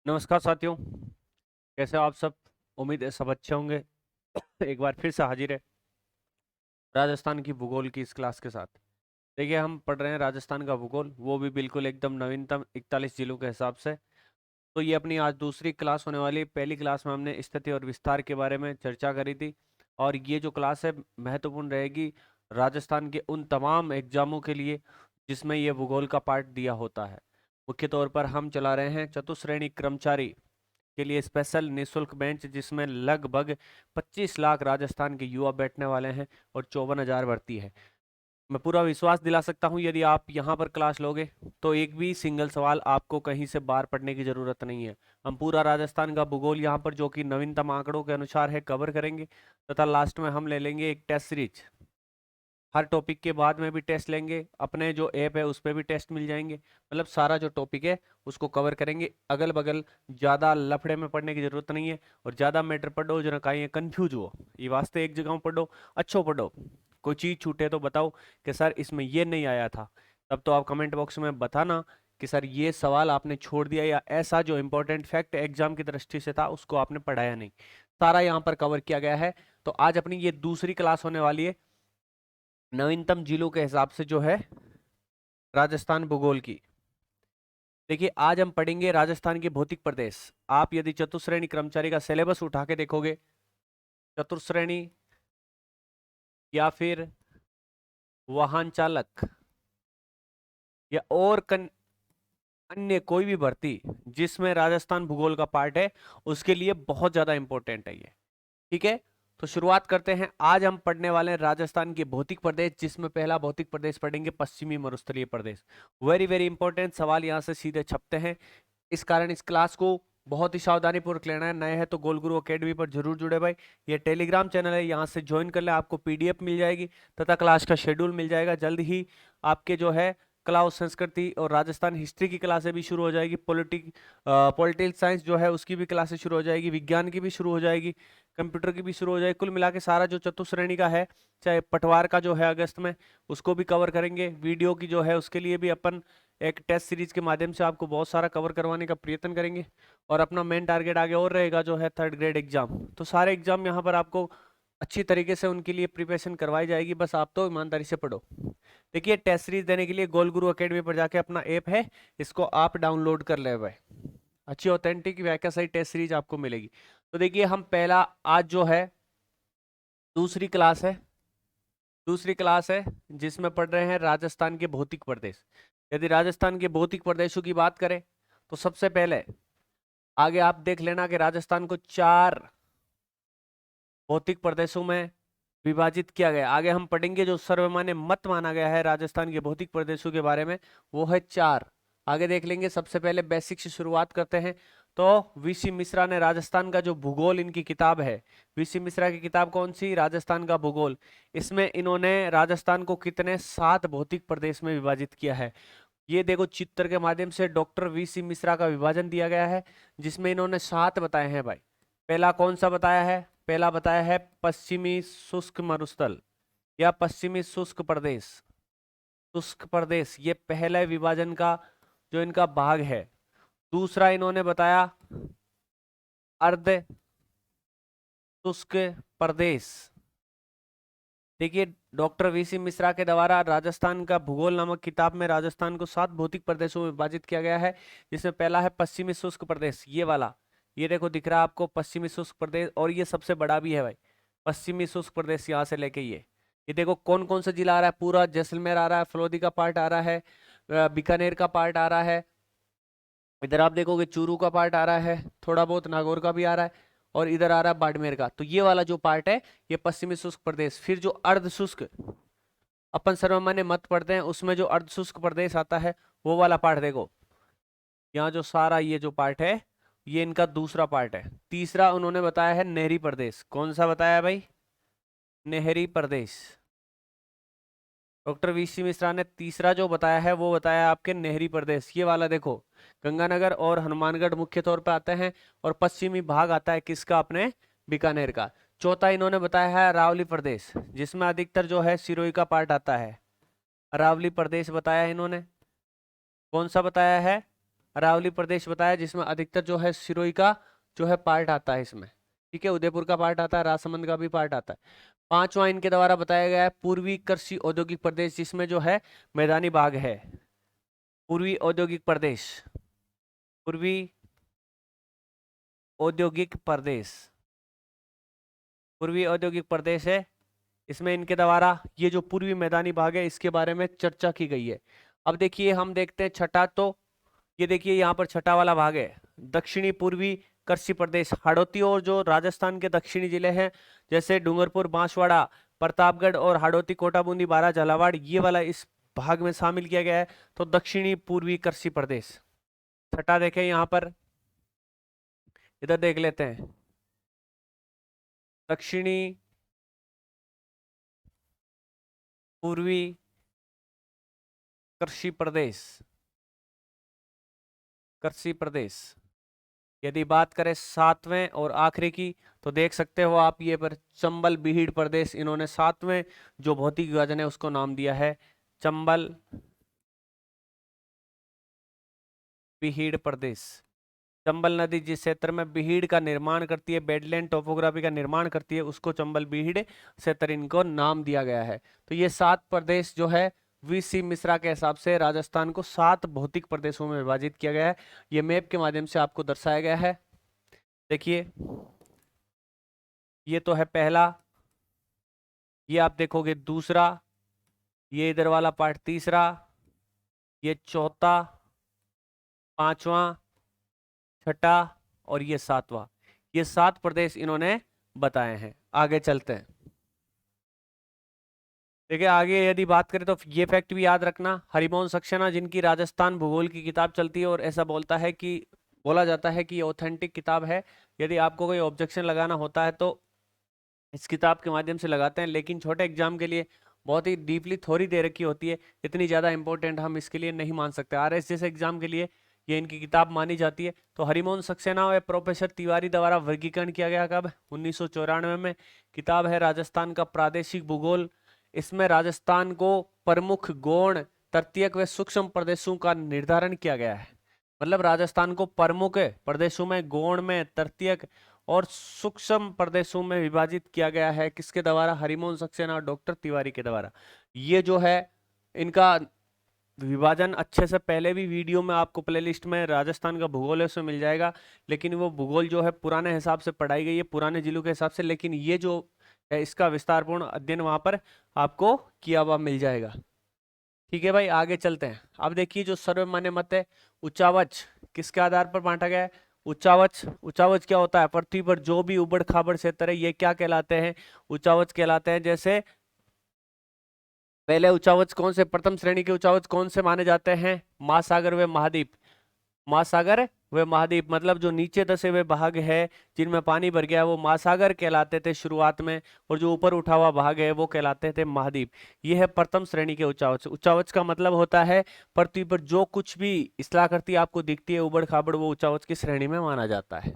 नमस्कार साथियों। कैसे हो आप सब? उम्मीद है सब अच्छे होंगे। एक बार फिर से हाजिर है राजस्थान की भूगोल की इस क्लास के साथ। देखिए, हम पढ़ रहे हैं राजस्थान का भूगोल, वो भी बिल्कुल एकदम नवीनतम 41 जिलों के हिसाब से। तो ये अपनी आज दूसरी क्लास होने वाली है। पहली क्लास में हमने स्थिति और विस्तार के बारे में चर्चा करी थी, और ये जो क्लास है महत्वपूर्ण रहेगी राजस्थान के उन तमाम एग्जामों के लिए जिसमें ये भूगोल का पार्ट दिया होता है। मुख्य तौर पर हम चला रहे हैं चतुश्रेणी कर्मचारी के लिए स्पेशल निशुल्क बेंच, जिसमें लगभग 25 लाख राजस्थान के युवा बैठने वाले हैं और 54,000 भर्ती है। मैं पूरा विश्वास दिला सकता हूं, यदि आप यहाँ पर क्लास लोगे तो एक भी सिंगल सवाल आपको कहीं से बाहर पढ़ने की जरूरत नहीं है। हम पूरा राजस्थान का भूगोल यहाँ पर, जो कि नवीनतम आंकड़ों के अनुसार है, कवर करेंगे, तथा लास्ट में हम ले लेंगे एक टेस्ट सीरीज। हर टॉपिक के बाद में भी टेस्ट लेंगे, अपने जो ऐप है उस पर भी टेस्ट मिल जाएंगे। मतलब सारा जो टॉपिक है उसको कवर करेंगे, अगल बगल ज़्यादा लफड़े में पढ़ने की जरूरत नहीं है। और ज़्यादा मैटर पढ़ो जो ना कहीं कंफ्यूज हो, ये वास्ते एक जगह पढ़ो, अच्छो पढ़ो। कोई चीज़ छूटे तो बताओ कि सर इसमें ये नहीं आया था, तब तो आप कमेंट बॉक्स में बताना कि सर ये सवाल आपने छोड़ दिया, या ऐसा जो इंपॉर्टेंट फैक्ट एग्जाम की दृष्टि से था उसको आपने पढ़ाया नहीं। सारा यहाँ पर कवर किया गया है। तो आज अपनी ये दूसरी क्लास होने वाली है नवीनतम जिलों के हिसाब से, जो है राजस्थान भूगोल की। देखिए, आज हम पढ़ेंगे राजस्थान के भौतिक प्रदेश। आप यदि चतुश्रेणी कर्मचारी का सिलेबस उठा के देखोगे, चतुश्रेणी या फिर वाहन चालक या और अन्य कोई भी भर्ती जिसमें राजस्थान भूगोल का पार्ट है, उसके लिए बहुत ज्यादा इंपॉर्टेंट है ये। ठीक है, तो शुरुआत करते हैं। आज हम पढ़ने वाले हैं राजस्थान के भौतिक प्रदेश, जिसमें पहला भौतिक प्रदेश पढ़ेंगे पश्चिमी मरुस्थलीय प्रदेश। वेरी वेरी इंपॉर्टेंट सवाल यहाँ से सीधे छपते हैं, इस कारण इस क्लास को बहुत ही सावधानी पूर्वक लेना है। नए हैं तो गोल गुरु एकेडमी पर जरूर जुड़े भाई। ये टेलीग्राम चैनल है, यहाँ से ज्वाइन कर ले, आपको पीडीएफ मिल जाएगी तथा क्लास का शेड्यूल मिल जाएगा। जल्द ही आपके जो है कला और संस्कृति और राजस्थान हिस्ट्री की क्लासें भी शुरू हो जाएगी। पॉलिटिकल साइंस जो है उसकी भी क्लासें शुरू हो जाएगी, विज्ञान की भी शुरू हो जाएगी, कंप्यूटर की भी शुरू हो जाएगी। कुल मिला के सारा जो चतुश्रेणी का है, चाहे पटवार का जो है अगस्त में, उसको भी कवर करेंगे। वीडियो की जो है उसके लिए भी अपन एक टेस्ट सीरीज के माध्यम से आपको बहुत सारा कवर करवाने का प्रयत्न करेंगे। और अपना मेन टारगेट आगे और रहेगा जो है थर्ड ग्रेड एग्जाम। तो सारे एग्जाम यहाँ पर आपको अच्छी तरीके से उनके लिए प्रिपरेशन करवाई जाएगी, बस आप तो ईमानदारी से पढ़ो। देखिए, टेस्ट सीरीज देने के लिए गोल गुरु एकेडमी पर जाके अपना ऐप है, इसको आप डाउनलोड कर ले भाई। अच्छी ऑथेंटिक व्याख्या सही टेस्ट सीरीज आपको मिलेगी। तो देखिए, हम पहला आज जो है दूसरी क्लास है, दूसरी क्लास है जिसमें पढ़ रहे हैं राजस्थान के भौतिक प्रदेश। यदि राजस्थान के भौतिक प्रदेशों की बात करें तो सबसे पहले आगे आप देख लेना कि राजस्थान को 4 भौतिक प्रदेशों में विभाजित किया गया। आगे हम पढ़ेंगे जो सर्वमान्य मत माना गया है राजस्थान के भौतिक प्रदेशों के बारे में, वो है 4। आगे देख लेंगे। सबसे पहले बेसिक से शुरुआत करते हैं। तो वीसी मिश्रा ने राजस्थान का जो भूगोल, इनकी किताब है, वीसी मिश्रा की किताब कौन सी? राजस्थान का भूगोल। इसमें इन्होंने राजस्थान को कितने 7 भौतिक प्रदेश में विभाजित किया है। ये देखो, चित्र के माध्यम से डॉक्टर वीसी मिश्रा का विभाजन दिया गया है, जिसमें इन्होंने 7 बताए हैं भाई। पहला कौन सा बताया है? पहला बताया है पश्चिमी शुष्क मरुस्थल या पश्चिमी शुष्क प्रदेश। शुष्क प्रदेश ये पहले विभाजन का जो इनका भाग है। दूसरा इन्होंने बताया अर्ध शुष्क प्रदेश। देखिए, डॉक्टर वीसी मिश्रा के द्वारा राजस्थान का भूगोल नामक किताब में राजस्थान को 7 भौतिक प्रदेशों में विभाजित किया गया है, जिसमें पहला है पश्चिमी शुष्क प्रदेश, ये वाला। ये देखो दिख रहा है आपको पश्चिमी शुष्क प्रदेश, और ये सबसे बड़ा भी है भाई। पश्चिमी शुष्क प्रदेश यहाँ से लेके ये देखो कौन कौन सा जिला आ रहा है। पूरा जैसलमेर आ रहा है, फलोदी का पार्ट आ रहा है, बीकानेर का पार्ट आ रहा है, इधर आप देखोगे चूरू का पार्ट आ रहा है, थोड़ा बहुत नागौर का भी आ रहा है, और इधर आ रहा है बाड़मेर का। तो ये वाला जो पार्ट है ये पश्चिमी शुष्क प्रदेश। फिर जो अर्ध शुष्क अपन सर्वमान्य मत पढ़ते हैं, उसमें जो अर्ध शुष्क प्रदेश आता है वो वाला पार्ट देखो। यहाँ जो सारा ये जो पार्ट है ये इनका दूसरा पार्ट है। तीसरा उन्होंने बताया है नहरी प्रदेश। कौन सा बताया भाई? नहरी प्रदेश। डॉक्टर वीसी मिश्रा ने तीसरा जो बताया है वो बताया आपके नहरी प्रदेश। ये वाला देखो, गंगानगर और हनुमानगढ़ मुख्य तौर पे आते हैं, और पश्चिमी भाग आता है किसका? अपने बीकानेर का। चौथा इन्होंने बताया है अरावली प्रदेश, जिसमें अधिकतर जो है सिरोही का पार्ट आता है। अरावली प्रदेश बताया है इन्होंने। कौन सा बताया है? अरावली प्रदेश बताया जिसमें अधिकतर जो है सिरोही का जो है पार्ट आता है इसमें, ठीक है, उदयपुर का पार्ट आता है, राजसमंद का भी पार्ट आता है। पांचवा इनके द्वारा बताया गया है पूर्वी कृषि औद्योगिक प्रदेश, जिसमें जो है मैदानी भाग है। पूर्वी औद्योगिक प्रदेश, पूर्वी औद्योगिक प्रदेश, पूर्वी औद्योगिक प्रदेश है, इसमें इनके द्वारा ये जो पूर्वी मैदानी भाग है इसके बारे में चर्चा की गई है। अब देखिए हम देखते हैं छठा, तो ये देखिए यहाँ पर छठा वाला भाग है दक्षिणी पूर्वी कृषि प्रदेश। हाड़ौती और जो राजस्थान के दक्षिणी जिले हैं जैसे डूंगरपुर, बांसवाड़ा, प्रतापगढ़ और हाड़ौती, कोटा, बूंदी, बारां, झालावाड़, ये वाला इस भाग में शामिल किया गया है। तो दक्षिणी पूर्वी कृषि प्रदेश छठा देखें यहाँ पर, इधर देख लेते हैं दक्षिणी पूर्वी कृषि प्रदेश, कृषि प्रदेश। यदि बात करें सातवें और आखिरी की तो देख सकते हो आप ये पर चंबल बीहड़ प्रदेश, इन्होंने सातवें जो भौतिक विभाजन है उसको नाम दिया है चंबल बीहड़ प्रदेश। चंबल नदी जिस क्षेत्र में बीहड़ का निर्माण करती है, बेडलैंड टोपोग्राफी का निर्माण करती है, उसको चंबल बीहड़ क्षेत्र इनको नाम दिया गया है। तो ये 7 प्रदेश जो है वीसी मिश्रा के हिसाब से राजस्थान को 7 भौतिक प्रदेशों में विभाजित किया गया है। ये मैप के माध्यम से आपको दर्शाया गया है। देखिए ये तो है पहला, ये आप देखोगे दूसरा, ये इधर वाला पार्ट तीसरा, ये चौथा, पांचवा, छठा और ये सातवां। ये 7 प्रदेश इन्होंने बताए हैं। आगे चलते हैं। देखिए आगे यदि बात करें तो ये फैक्ट भी याद रखना, हरिमोहन सक्सेना जिनकी राजस्थान भूगोल की किताब चलती है और ऐसा बोला जाता है कि ये ऑथेंटिक किताब है। यदि आपको कोई ऑब्जेक्शन लगाना होता है तो इस किताब के माध्यम से लगाते हैं, लेकिन छोटे एग्जाम के लिए बहुत ही डीपली थ्योरी दे रखी होती है, इतनी ज़्यादा इंपॉर्टेंट हम इसके लिए नहीं मान सकते। आरएस जैसे एग्जाम के लिए ये इनकी किताब मानी जाती है। तो हरिमोहन सक्सेना और प्रोफेसर तिवारी द्वारा वर्गीकरण किया गया कब? 1994 में। किताब है राजस्थान का प्रादेशिक भूगोल। इसमें राजस्थान को प्रमुख गौण, तृतीयक व सूक्ष्म प्रदेशों का निर्धारण किया गया है। मतलब राजस्थान को प्रमुख प्रदेशों में, गौण में, तृतीयक और सूक्ष्म प्रदेशों में विभाजित किया गया है। किसके द्वारा? हरिमोहन सक्सेना और डॉक्टर तिवारी के द्वारा। ये जो है इनका विभाजन अच्छे से पहले भी वीडियो में आपको प्लेलिस्ट में राजस्थान का भूगोल है उसमें मिल जाएगा, लेकिन वो भूगोल जो है पुराने हिसाब से पढ़ाई गई है, पुराने जिलों के हिसाब से। लेकिन ये जो है इसका विस्तारपूर्ण अध्ययन वहां पर आपको किया हुआ मिल जाएगा। ठीक है भाई, आगे चलते हैं। अब देखिए जो सर्वमान्य मत है, उच्चावच किसके आधार पर बांटा गया है? उच्चावच। उच्चावच क्या होता है? पृथ्वी पर जो भी उबड़ खाबड़ क्षेत्र है ये क्या कहलाते हैं? उच्चावच कहलाते हैं। जैसे पहले उच्चावच कौन से, प्रथम श्रेणी के उच्चावच कौन से माने जाते हैं? महासागर व महाद्वीप। महासागर व महाद्वीप मतलब जो नीचे दसे हुए भाग है जिनमें पानी भर गया वो महासागर कहलाते थे शुरुआत में, और जो ऊपर उठा हुआ भाग है वो कहलाते थे महाद्वीप। ये है प्रथम श्रेणी के उच्चावच। उच्चावच का मतलब होता है पृथ्वी पर जो कुछ भी स्थलाकृति आपको दिखती है उबड़ खाबड़, वो उच्चावच की श्रेणी में माना जाता है।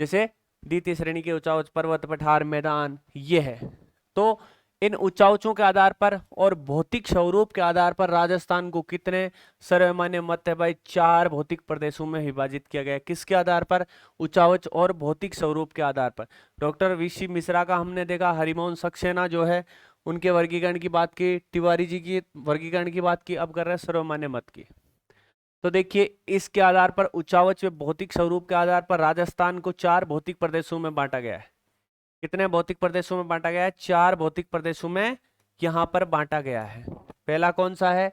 जैसे द्वितीय श्रेणी के उच्चावच पर्वत, पठार, मैदान, ये है। तो इन उच्चावचों के आधार पर और भौतिक स्वरूप के आधार पर राजस्थान को कितने सर्वमान्य मत है भाई? 4 भौतिक प्रदेशों में विभाजित किया गया है। किसके आधार पर? उच्चावच और भौतिक स्वरूप के आधार पर। डॉक्टर वीसी मिश्रा का हमने देखा, हरिमोहन सक्सेना जो है उनके वर्गीकरण की बात की, तिवारी जी की वर्गीकरण की बात की, अब कर रहे हैं सर्वमान्य मत की। तो देखिए इसके आधार पर उच्चावच व भौतिक स्वरूप के आधार पर राजस्थान को 4 भौतिक प्रदेशों में बांटा गया है। कितने भौतिक प्रदेशों में बांटा गया है? 4 भौतिक प्रदेशों में यहां पर बांटा गया है। पहला कौन सा है?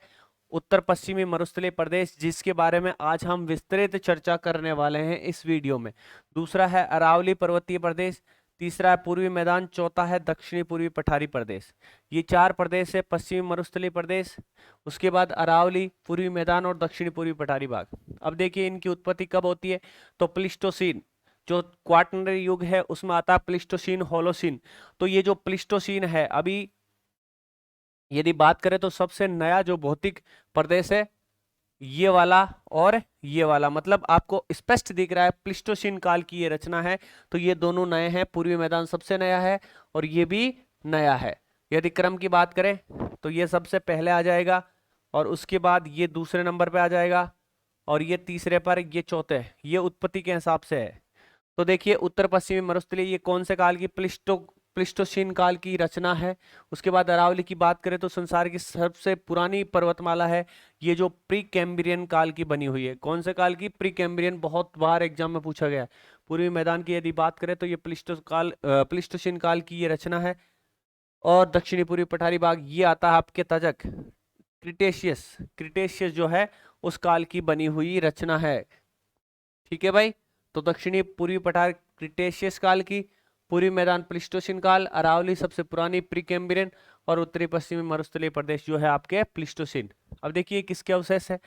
उत्तर पश्चिमी मरुस्थलीय प्रदेश, जिसके बारे में आज हम विस्तृत चर्चा करने वाले हैं इस वीडियो में। दूसरा है अरावली पर्वतीय प्रदेश, तीसरा है पूर्वी मैदान, चौथा है दक्षिणी पूर्वी पठारी प्रदेश। ये 4 प्रदेश है पश्चिमी मरुस्थलीय प्रदेश, उसके बाद अरावली, पूर्वी मैदान और दक्षिणी पूर्वी पठारी भाग। अब देखिए इनकी उत्पत्ति कब होती है? तो प्लिस्टोसीन, जो क्वाटरनरी युग है उसमें आता है प्लिस्टोसीन, होलोसीन। तो ये जो प्लिस्टोसीन है, अभी यदि बात करें तो सबसे नया जो भौतिक प्रदेश है ये वाला और ये वाला, मतलब आपको स्पष्ट दिख रहा है प्लिस्टोसीन काल की ये रचना है। तो ये दोनों नए हैं, पूर्वी मैदान सबसे नया है और ये भी नया है। यदि क्रम की बात करें तो ये सबसे पहले आ जाएगा और उसके बाद ये दूसरे नंबर पे आ जाएगा और ये तीसरे पर, ये चौथे, ये उत्पत्ति के हिसाब से है। तो देखिए उत्तर पश्चिमी मरुस्थलीय ये कौन से काल की, प्लिस्टोसीन काल की रचना है। उसके बाद अरावली की बात करें तो संसार की सबसे पुरानी पर्वतमाला है, ये जो प्री कैम्ब्रियन काल की बनी हुई है। कौन से काल की? प्री कैम्ब्रियन, बहुत बार एग्जाम में पूछा गया है। पूर्वी मैदान की यदि बात करें तो ये प्लिस्टोसीन काल की ये रचना है। और दक्षिणी पूर्वी पठारी भाग ये आता है आपके तजक, क्रिटेशियस जो है उस काल की बनी हुई रचना है। ठीक है भाई, तो दक्षिणी पूर्वी पठार क्रिटेशियस काल की, पूर्वी मैदान प्लिस्टोसिन काल, अरावली सबसे पुरानी प्री कैम्ब्रियन, और उत्तरी पश्चिमी मरुस्थलीय प्रदेश जो है आपके प्लिस्टोसिन। अब देखिए किसके अवशेष है,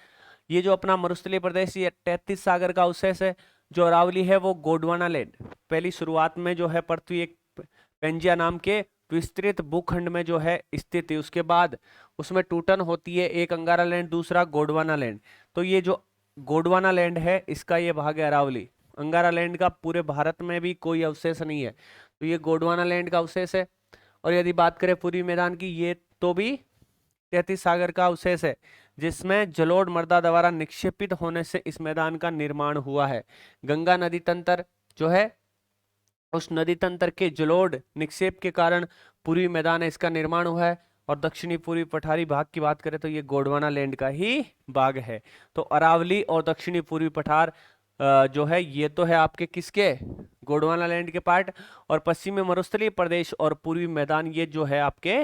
ये जो अपना मरुस्थलीय प्रदेश ये 33 सागर का अवशेष है। जो अरावली है वो गोंडवाना लैंड, पहली शुरुआत में जो है पृथ्वी एक पेंजिया नाम के विस्तृत भूखंड में जो है स्थित है। उसके बाद उसमें टूटन होती है, एक अंगारा लैंड, दूसरा गोंडवाना लैंड। तो ये जो गोंडवाना लैंड है इसका ये भाग है अरावली। अंगारा लैंड का पूरे भारत में भी कोई अवशेष नहीं है, तो ये गोंडवाना लैंड का अवशेष है। और यदि बात करें पूर्वी मैदान की, ये तो भी 33 सागर का अवशेष है, जिसमें जलोढ़ मृदा द्वारा निक्षेपित होने से इस मैदान का निर्माण हुआ है। गंगा नदी तंत्र जो है, उस नदी तंत्र के जलोढ़ निक्षेप के कारण पूर्वी मैदान है इसका निर्माण हुआ है। और दक्षिणी पूर्वी पठारी भाग की बात करें तो ये गोंडवाना लैंड का ही भाग है। तो अरावली और दक्षिणी पूर्वी पठार जो है ये तो है आपके किसके, गोंडवाना लैंड के पार्ट। और पश्चिमी मरुस्थलीय प्रदेश और पूर्वी मैदान ये जो है आपके,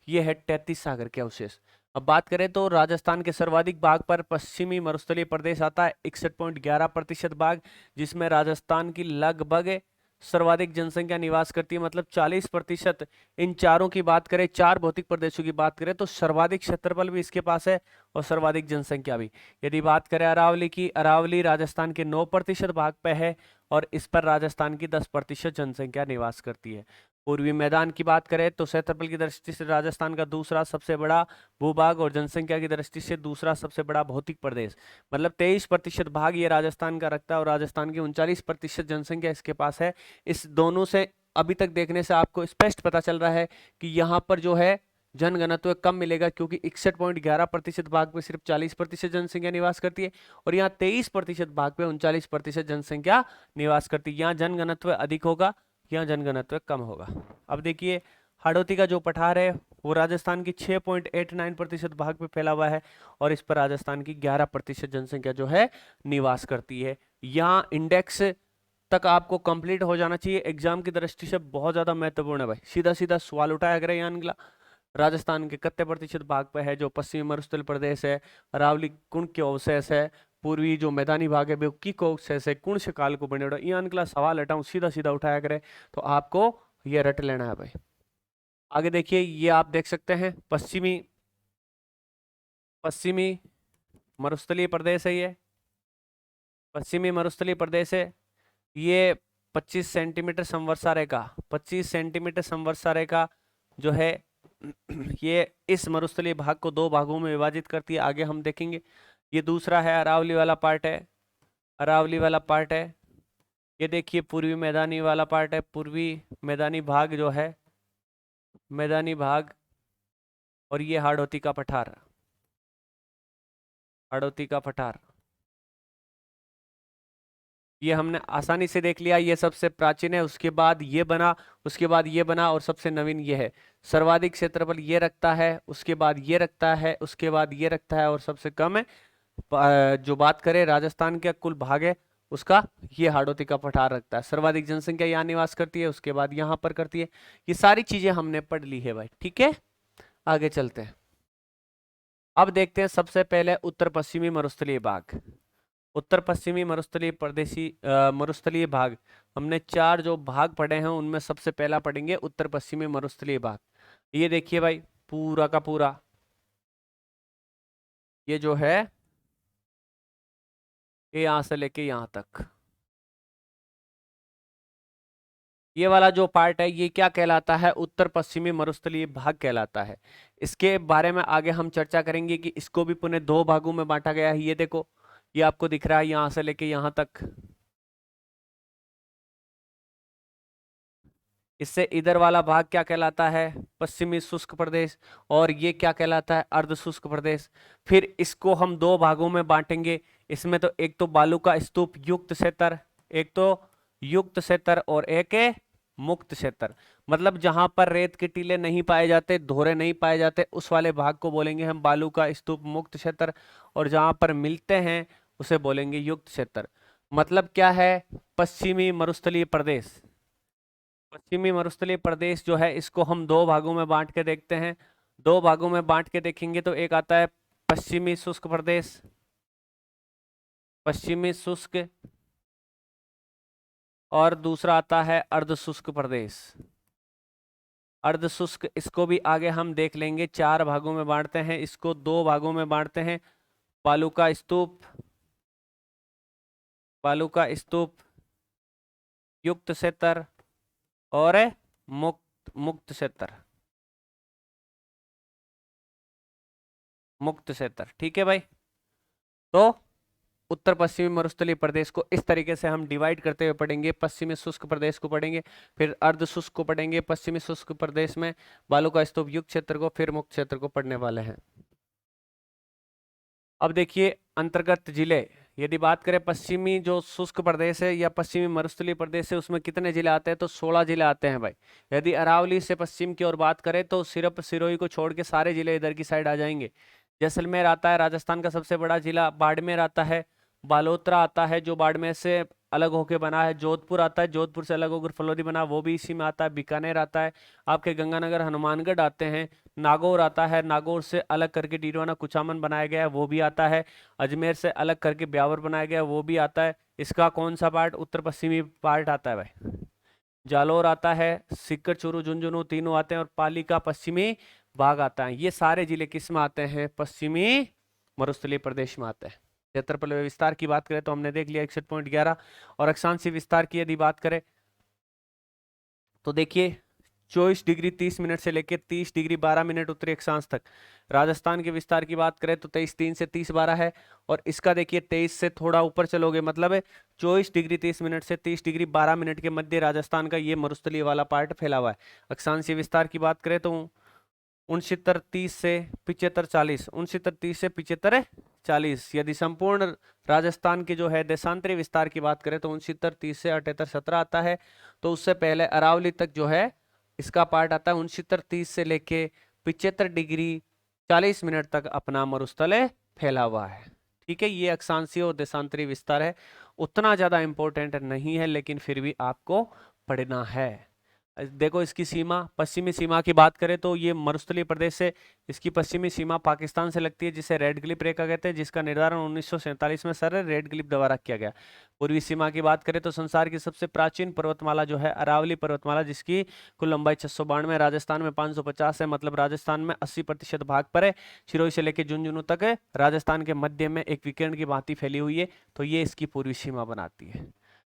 ये है 33 सागर के अवशेष। अब बात करें तो राजस्थान के सर्वाधिक भाग पर पश्चिमी मरुस्थलीय प्रदेश आता है, 61.11% भाग, जिसमें राजस्थान की लगभग सर्वाधिक जनसंख्या निवास करती है, मतलब 40%। इन चारों की बात करें, चार भौतिक प्रदेशों की बात करें तो सर्वाधिक क्षेत्रफल भी इसके पास है और सर्वाधिक जनसंख्या भी। यदि बात करें अरावली की, अरावली राजस्थान के 9% भाग पे है और इस पर राजस्थान की 10% जनसंख्या निवास करती है। पूर्वी मैदान की बात करें तो क्षेत्रफल की दृष्टि से राजस्थान का दूसरा सबसे बड़ा भूभाग और जनसंख्या की दृष्टि से दूसरा सबसे बड़ा भौतिक प्रदेश, मतलब 23% भाग ये राजस्थान का रखता है और राजस्थान की 39% जनसंख्या इसके पास है। इस दोनों से अभी तक देखने से आपको स्पष्ट पता चल रहा है कि यहाँ पर जो है जनघनत्व कम मिलेगा, क्योंकि 61.11% भाग पे सिर्फ 40% जनसंख्या निवास करती है और यहाँ 23% भाग पे 39% जनसंख्या निवास करती है। यहाँ जनघनत्व अधिक होगा, यहाँ जनघनत्व कम होगा। अब देखिए हाड़ौती का जो पठार है वो राजस्थान की 6.89% भाग पे फैला हुआ है और इस पर राजस्थान की 11% जनसंख्या जो है निवास करती है। यहाँ इंडेक्स तक आपको कंप्लीट हो जाना चाहिए, एग्जाम की दृष्टि से बहुत ज्यादा महत्वपूर्ण है भाई। सीधा सीधा सवाल उठाया करें यहाँ निकला, राजस्थान के कितने प्रतिशत भाग पे है जो पश्चिमी मरुस्थल प्रदेश है, अरावली कुंड के अवशेष है, पूर्वी जो मैदानी भाग है की को अवशेष है, कौन से काल को बने, यहाँ निकला सवाल हटाऊं सीधा सीधा उठाया करें तो आपको ये रट लेना है भाई। आगे देखिए, ये आप देख सकते हैं पश्चिमी मरुस्थलीय प्रदेश है, ये पश्चिमी मरुस्थलीय प्रदेश है। ये 25 सेंटीमीटर संवर्षा रेखा, 25 सेंटीमीटर संवर्षा रेखा जो है ये इस मरुस्थलीय भाग को दो भागों में विभाजित करती है, आगे हम देखेंगे। ये दूसरा है अरावली वाला पार्ट है, अरावली वाला पार्ट है। ये देखिए पूर्वी मैदानी वाला पार्ट है, पूर्वी मैदानी भाग जो है, मैदानी भाग। और ये हाड़ौती का पठार, हाड़ौती का पठार ये हमने आसानी से देख लिया, ये सबसे प्राचीन है, उसके बाद ये बना, उसके बाद ये बना और सबसे नवीन ये है। सर्वाधिक क्षेत्रफल ये रखता है, उसके बाद ये रखता है, उसके बाद ये रखता है और सबसे कम है जो बात करें राजस्थान का कुल भाग है उसका, ये हाड़ौती का पठार रखता है। सर्वाधिक जनसंख्या यहाँ निवास करती है, उसके बाद यहाँ पर करती है। ये सारी चीजें हमने पढ़ ली है भाई, ठीक है। आगे चलते हैं, अब देखते हैं सबसे पहले उत्तर पश्चिमी मरुस्थलीय भाग। उत्तर पश्चिमी मरुस्थलीय प्रदेशी मरुस्थलीय भाग, हमने चार जो भाग पढ़े हैं उनमें सबसे पहला पढ़ेंगे उत्तर पश्चिमी मरुस्थलीय भाग। ये देखिए भाई पूरा का पूरा ये जो है ये यहां से लेके यहां तक, ये वाला जो पार्ट है ये क्या कहलाता है, उत्तर पश्चिमी मरुस्थलीय भाग कहलाता है। इसके बारे में आगे हम चर्चा करेंगे कि इसको भी पुनः दो भागों में बांटा गया है। ये देखो, ये आपको दिख रहा है यहां से लेके यहां तक, इससे इधर वाला भाग क्या कहलाता है? पश्चिमी शुष्क प्रदेश। और ये क्या कहलाता है? अर्ध शुष्क प्रदेश। फिर इसको हम दो भागों में बांटेंगे। इसमें तो एक तो बालू का स्तूप युक्त क्षेत्र, एक तो युक्त क्षेत्र और एक है मुक्त क्षेत्र। मतलब जहां पर रेत के टीले नहीं पाए जाते, धोरे नहीं पाए जाते, उस वाले भाग को बोलेंगे हम बालू का स्तूप मुक्त क्षेत्र। और जहां पर मिलते हैं उसे बोलेंगे युक्त क्षेत्र। मतलब क्या है? पश्चिमी मरुस्थलीय प्रदेश। पश्चिमी मरुस्थलीय प्रदेश जो है इसको हम दो भागों में बांट के देखते हैं। दो भागों में बांट के देखेंगे तो एक आता है पश्चिमी शुष्क प्रदेश, पश्चिमी शुष्क, और दूसरा आता है अर्ध शुष्क प्रदेश। अर्ध शुष्क इसको भी आगे हम देख लेंगे। चार भागों में बांटते हैं, इसको दो भागों में बांटते हैं। बालू का स्तूप, बालू का स्तूप, युक्त क्षेत्र और मुक्त मुक्त क्षेत्र, मुक्त क्षेत्र। ठीक है भाई। तो उत्तर पश्चिमी मरुस्थलीय प्रदेश को इस तरीके से हम डिवाइड करते हुए पढ़ेंगे। पश्चिमी शुष्क प्रदेश को पढ़ेंगे, फिर अर्ध शुष्क को पढ़ेंगे, पश्चिमी शुष्क प्रदेश में बालू का स्तूप युक्त क्षेत्र को, फिर मुक्त क्षेत्र को पढ़ने वाले हैं। अब देखिए अंतर्गत जिले, यदि बात करें पश्चिमी जो शुष्क प्रदेश है या पश्चिमी मरुस्थलीय प्रदेश है उसमें कितने जिले आते हैं? तो 16 जिले आते हैं भाई। यदि अरावली से पश्चिम की ओर बात करें तो सिर्फ सिरोही को छोड़ के सारे जिले इधर की साइड आ जाएंगे। जैसलमेर आता है, राजस्थान का सबसे बड़ा जिला। बाड़मेर आता है, बालोतरा आता है जो बाड़मेर से अलग होके बना है। जोधपुर आता है, जोधपुर से अलग होकर फलोदी बना, वो भी इसी में आता है। बीकानेर आता है, आपके गंगानगर हनुमानगढ़ आते हैं। नागौर आता है, नागौर से अलग करके डीडवाना कुचामन बनाया गया है, वो भी आता है। अजमेर से अलग करके ब्यावर बनाया गया है, वो भी आता है। इसका कौन सा पार्ट? उत्तर पश्चिमी पार्ट आता है भाई। जालोर आता है, सीकर, चूरू, झुंझुनू तीनों आते हैं, और पाली का पश्चिमी भाग आता है। ये सारे जिले किस में आते हैं? पश्चिमी मरुस्थलीय प्रदेश में आते हैं। क्षेत्रफल व विस्तार की बात करें तो हमने देख लिया 61.11। और अक्षांशीय विस्तार की यदि बात करें तो देखिए 24 डिग्री 30 मिनट से लेकर 30 डिग्री 12 मिनट उत्तरी अक्षांश तक। राजस्थान के विस्तार की बात करें तो 23 3 से 30 12 है। और इसका देखिए 23 से थोड़ा ऊपर चलोगे, मतलब है 24 डिग्री 30 मिनट से 30 डिग्री 12 मिनट के मध्य राजस्थान का ये मरुस्थलीय वाला पार्ट फैला हुआ है। अक्षांशीय विस्तार की बात करें तो 69 30 से 75 40, 69 30 से 75 40। यदि संपूर्ण राजस्थान के जो है देशांतरी विस्तार की बात करें तो 69 30 से 78 17 आता है। तो उससे पहले अरावली तक जो है इसका पार्ट आता है 69 30 से लेके 75 डिग्री 40 मिनट तक अपना मरुस्थल फैला हुआ है। ठीक है, ये अक्षांशीय और देशांतरी विस्तार है, उतना ज्यादा इंपॉर्टेंट नहीं है लेकिन फिर भी आपको पढ़ना है। देखो इसकी सीमा, पश्चिमी सीमा की बात करें तो ये मरुस्थलीय प्रदेश से इसकी पश्चिमी सीमा पाकिस्तान से लगती है, जिसे रेड क्लिफ रेखा कहते हैं, जिसका निर्धारण 1947 में सर रेड क्लिफ द्वारा किया गया। पूर्वी सीमा की बात करें तो संसार की सबसे प्राचीन पर्वतमाला जो है अरावली पर्वतमाला, जिसकी कुल लंबाई 692, राजस्थान में 550 है। मतलब राजस्थान में 80% भाग पर है। सिरोही से लेकर झुंझुनू तक है, राजस्थान के मध्य में एक विकिरण की भांति फैली हुई है, तो ये इसकी पूर्वी सीमा बनाती है।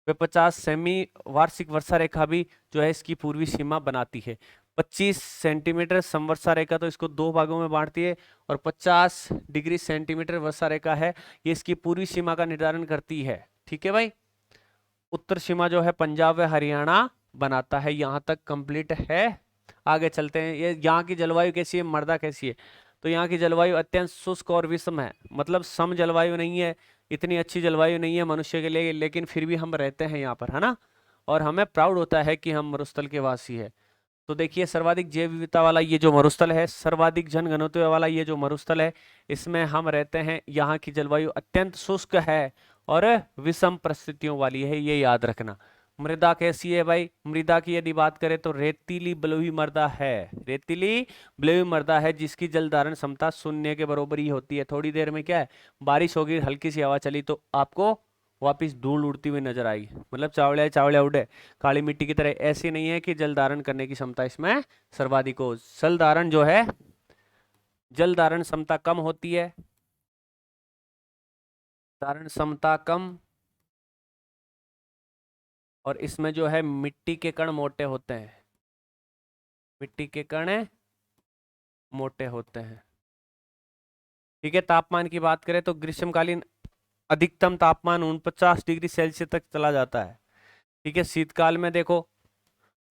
वे 50 सेमी वार्षिक वर्षा रेखा भी जो है इसकी पूर्वी सीमा बनाती है। 25 सेंटीमीटर समवर्षा रेखा तो इसको दो भागों में बांटती है, और 50 डिग्री सेंटीमीटर वर्षा रेखा है ये इसकी पूर्वी सीमा का निर्धारण करती है। ठीक है भाई। उत्तर सीमा जो है पंजाब व हरियाणा बनाता है। यहाँ तक कंप्लीट है। आगे चलते हैं। ये यहाँ की जलवायु कैसी है, मृदा कैसी है? तो यहाँ की जलवायु अत्यंत शुष्क और विषम है, मतलब सम जलवायु नहीं है, इतनी अच्छी जलवायु नहीं है मनुष्य के लिए, लेकिन फिर भी हम रहते हैं यहाँ पर, है ना। और हमें प्राउड होता है कि हम मरुस्थल के वासी है। तो देखिए सर्वाधिक जैव विविधता वाला ये जो मरुस्थल है, सर्वाधिक जन घनत्व वाला ये जो मरुस्थल है, इसमें हम रहते हैं। यहाँ की जलवायु अत्यंत शुष्क है और विषम परिस्थितियों वाली है, ये याद रखना। मृदा कैसी है भाई? मृदा की यदि बात करें तो रेतीली बलुई मृदा है, रेतीली बलुई मृदा है, जिसकी जल धारण क्षमता 0 के बराबर ही होती है। थोड़ी देर में क्या है, बारिश होगी, हल्की सी हवा चली तो आपको वापिस धूल उड़ती हुई नजर आएगी, मतलब चावड़े चावड़े उड़े काली मिट्टी की तरह। ऐसी नहीं है कि जल धारण करने की क्षमता इसमें सर्वाधिक हो। जल धारण जो है, जल धारण क्षमता कम होती है, धारण क्षमता कम, और इसमें जो है मिट्टी के कण मोटे होते हैं, मिट्टी के कण मोटे होते हैं। ठीक है। तापमान की बात करें तो ग्रीष्मकालीन अधिकतम तापमान 49 डिग्री सेल्सियस तक चला जाता है। ठीक है। शीतकाल में देखो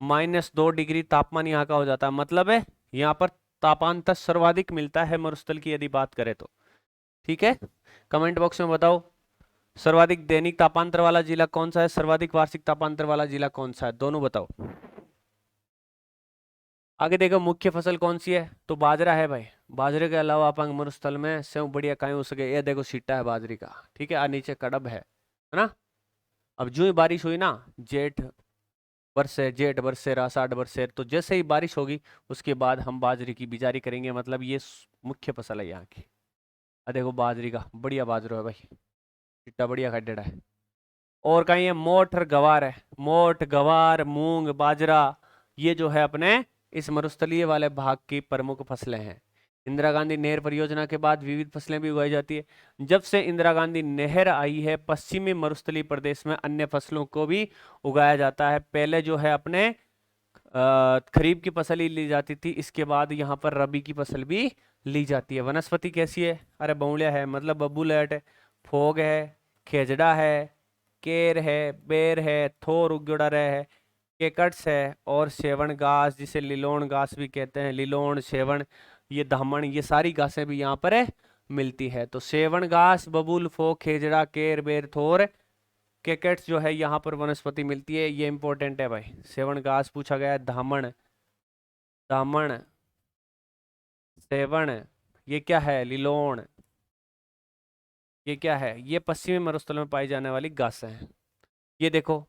-2 डिग्री तापमान यहाँ का हो जाता है। मतलब है यहाँ पर तापांतर सर्वाधिक मिलता है मरुस्थल की यदि बात करें तो। ठीक है, कमेंट बॉक्स में बताओ सर्वाधिक दैनिक तापांतर वाला जिला कौन सा है, सर्वाधिक वार्षिक तापांतर वाला जिला कौन सा है, दोनों बताओ। आगे देखो मुख्य फसल कौन सी है, तो बाजरा है भाई। बाजरे के अलावा अपन मरुस्थल में सेव बढ़िया कहीं हो सके, ये देखो सीटा है बाजरे का। ठीक है, और नीचे कड़ब है ना। अब जो ही बारिश हुई ना, जेठ बरसेर आषाढ़ बरसेर, तो जैसे ही बारिश होगी उसके बाद हम बाजरे की बिजारी करेंगे। मतलब ये मुख्य फसल है यहाँ की। देखो बाजरी का बढ़िया बाजरो है भाई, चिट्टा बढ़िया खड्डेड़ा है। और कहीं है मोठ और गवार है, मोठ गवार मूंग बाजरा, ये जो है अपने इस मरुस्थलीय वाले भाग की प्रमुख फसलें हैं। इंदिरा गांधी नहर परियोजना के बाद विविध फसलें भी उगाई जाती है। जब से इंदिरा गांधी नहर आई है, पश्चिमी मरुस्थलीय प्रदेश में अन्य फसलों को भी उगाया जाता है। पहले जो है अपने खरीफ की फसल ही ली जाती थी, इसके बाद यहाँ पर रबी की फसल भी ली जाती है। वनस्पति कैसी है, अरे बौड़िया है, मतलब बबूलेट है, फोग है, खेजड़ा है, केर है, बेर है, थोर उगड़ा है, केकट्स है, और सेवन घास जिसे लिलोण घास भी कहते हैं, लिलोण सेवन ये धामण, ये सारी घासें भी यहाँ पर है मिलती है। तो सेवन घास, बबूल, फोक, खेजड़ा, केर, बेर, थोर, केकेट्स जो है यहाँ पर वनस्पति मिलती है। ये इंपॉर्टेंट है भाई। सेवन घास पूछा गया है, धामण, दामन, सेवन, ये क्या है, लिलोण, ये क्या है, ये पश्चिमी मरुस्थल में पाई जाने वाली घासें हैं। ये देखो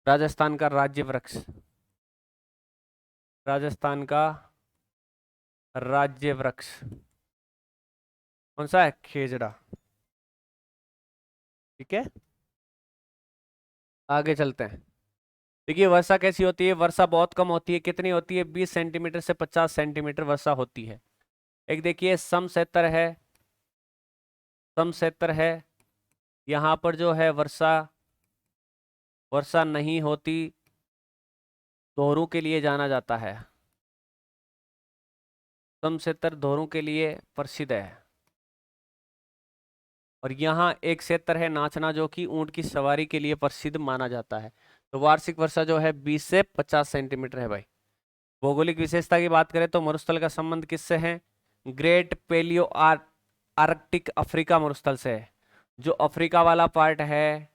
राजस्थान का राज्य वृक्ष, राजस्थान का राज्य वृक्ष कौन सा है, खेजड़ा। ठीक है, आगे चलते हैं। देखिए वर्षा कैसी होती है, वर्षा बहुत कम होती है। कितनी होती है, 20 सेंटीमीटर से 50 सेंटीमीटर वर्षा होती है। एक देखिए समक्षेत्र है, समक्षेत्र है, यहाँ पर जो है वर्षा वर्षा नहीं होती, दोहरों के लिए जाना जाता है। समक्षेत्र दोहरों के लिए प्रसिद्ध है। और यहाँ एक क्षेत्र है नाचना, जो कि ऊंट की सवारी के लिए प्रसिद्ध माना जाता है। तो वार्षिक वर्षा जो है 20 से 50 सेंटीमीटर है भाई। भौगोलिक विशेषता की बात करें तो मरुस्थल का संबंध किससे है, ग्रेट पेलियो आर्कटिक अफ्रीका मरुस्थल से है। जो अफ्रीका वाला पार्ट है,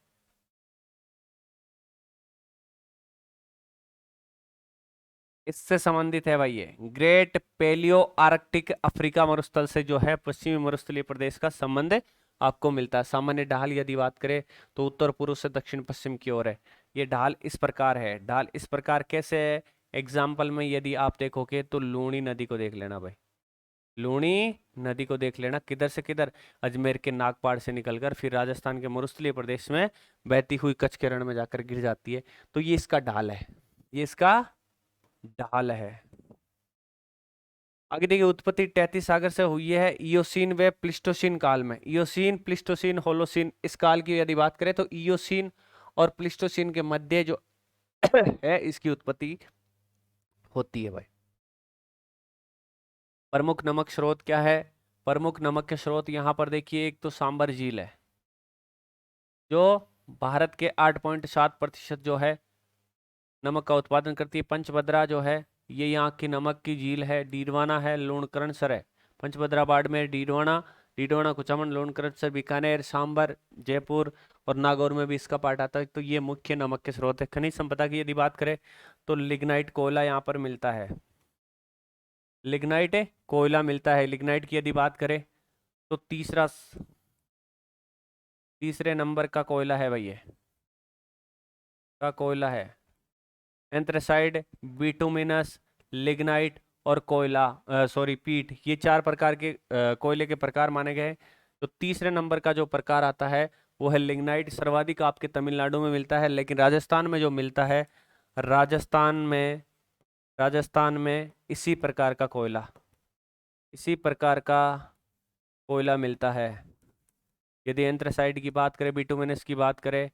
इससे संबंधित है भाई। ये ग्रेट पेलियो आर्कटिक अफ्रीका मरुस्थल से जो है पश्चिमी मरुस्थलीय प्रदेश का संबंध आपको मिलता है। सामान्य ढाल यदि बात करें तो उत्तर पूर्व से दक्षिण पश्चिम की ओर है। ये ढाल इस प्रकार है, ढाल इस प्रकार कैसे है, एग्जाम्पल में यदि आप देखोगे तो लूणी नदी को देख लेना भाई, लूणी नदी को देख लेना, किधर से किधर, अजमेर के नागपाड़ से निकलकर फिर राजस्थान के मरुस्थलीय प्रदेश में बहती हुई कच्छ के रण में जाकर गिर जाती है। तो ये इसका ढाल है, ये इसका ढाल है। आगे देखिए उत्पत्ति 33 सागर से हुई है इयोसीन व प्लिस्टोसीन काल में। इयोसीन, प्लिस्टोसीन, होलोसीन, इस काल की यदि बात करें तो इयोसीन और प्लिस्टोसीन के मध्य जो है इसकी उत्पत्ति होती है भाई। प्रमुख नमक स्रोत क्या है, प्रमुख नमक के स्रोत यहाँ पर देखिए, एक तो सांबर झील है जो भारत के 8.7% जो है नमक का उत्पादन करती है। पंचभद्रा जो है ये यहाँ की नमक की झील है। डीडवाना है, लूणकरण सर है। पंचभद्रा बाड़मेर, डीडवाना, डीडवाना कुचामन, लूणकरण सर बीकानेर, सांबर, जयपुर और नागौर में भी इसका पार्ट आता है। तो ये मुख्य नमक के स्रोत है। खनिज संपदा की यदि बात करें तो लिग्नाइट कोयला यहाँ पर मिलता है, लिग्नाइट कोयला मिलता है। लिग्नाइट की यदि बात करें तो तीसरे नंबर का कोयला है भाई, ये का कोयला है। एंथ्रासाइड, बिटुमिनस, लिग्नाइट और कोयला, सॉरी पीट, ये 4 प्रकार के कोयले के प्रकार माने गए। तो तीसरे नंबर का जो प्रकार आता है वो है लिग्नाइट। सर्वाधिक आपके तमिलनाडु में मिलता है, लेकिन राजस्थान में जो मिलता है, राजस्थान में इसी प्रकार का कोयला, इसी प्रकार का कोयला मिलता है। यदि एंथ्रासाइड की बात करें, बिटुमिनस की बात करें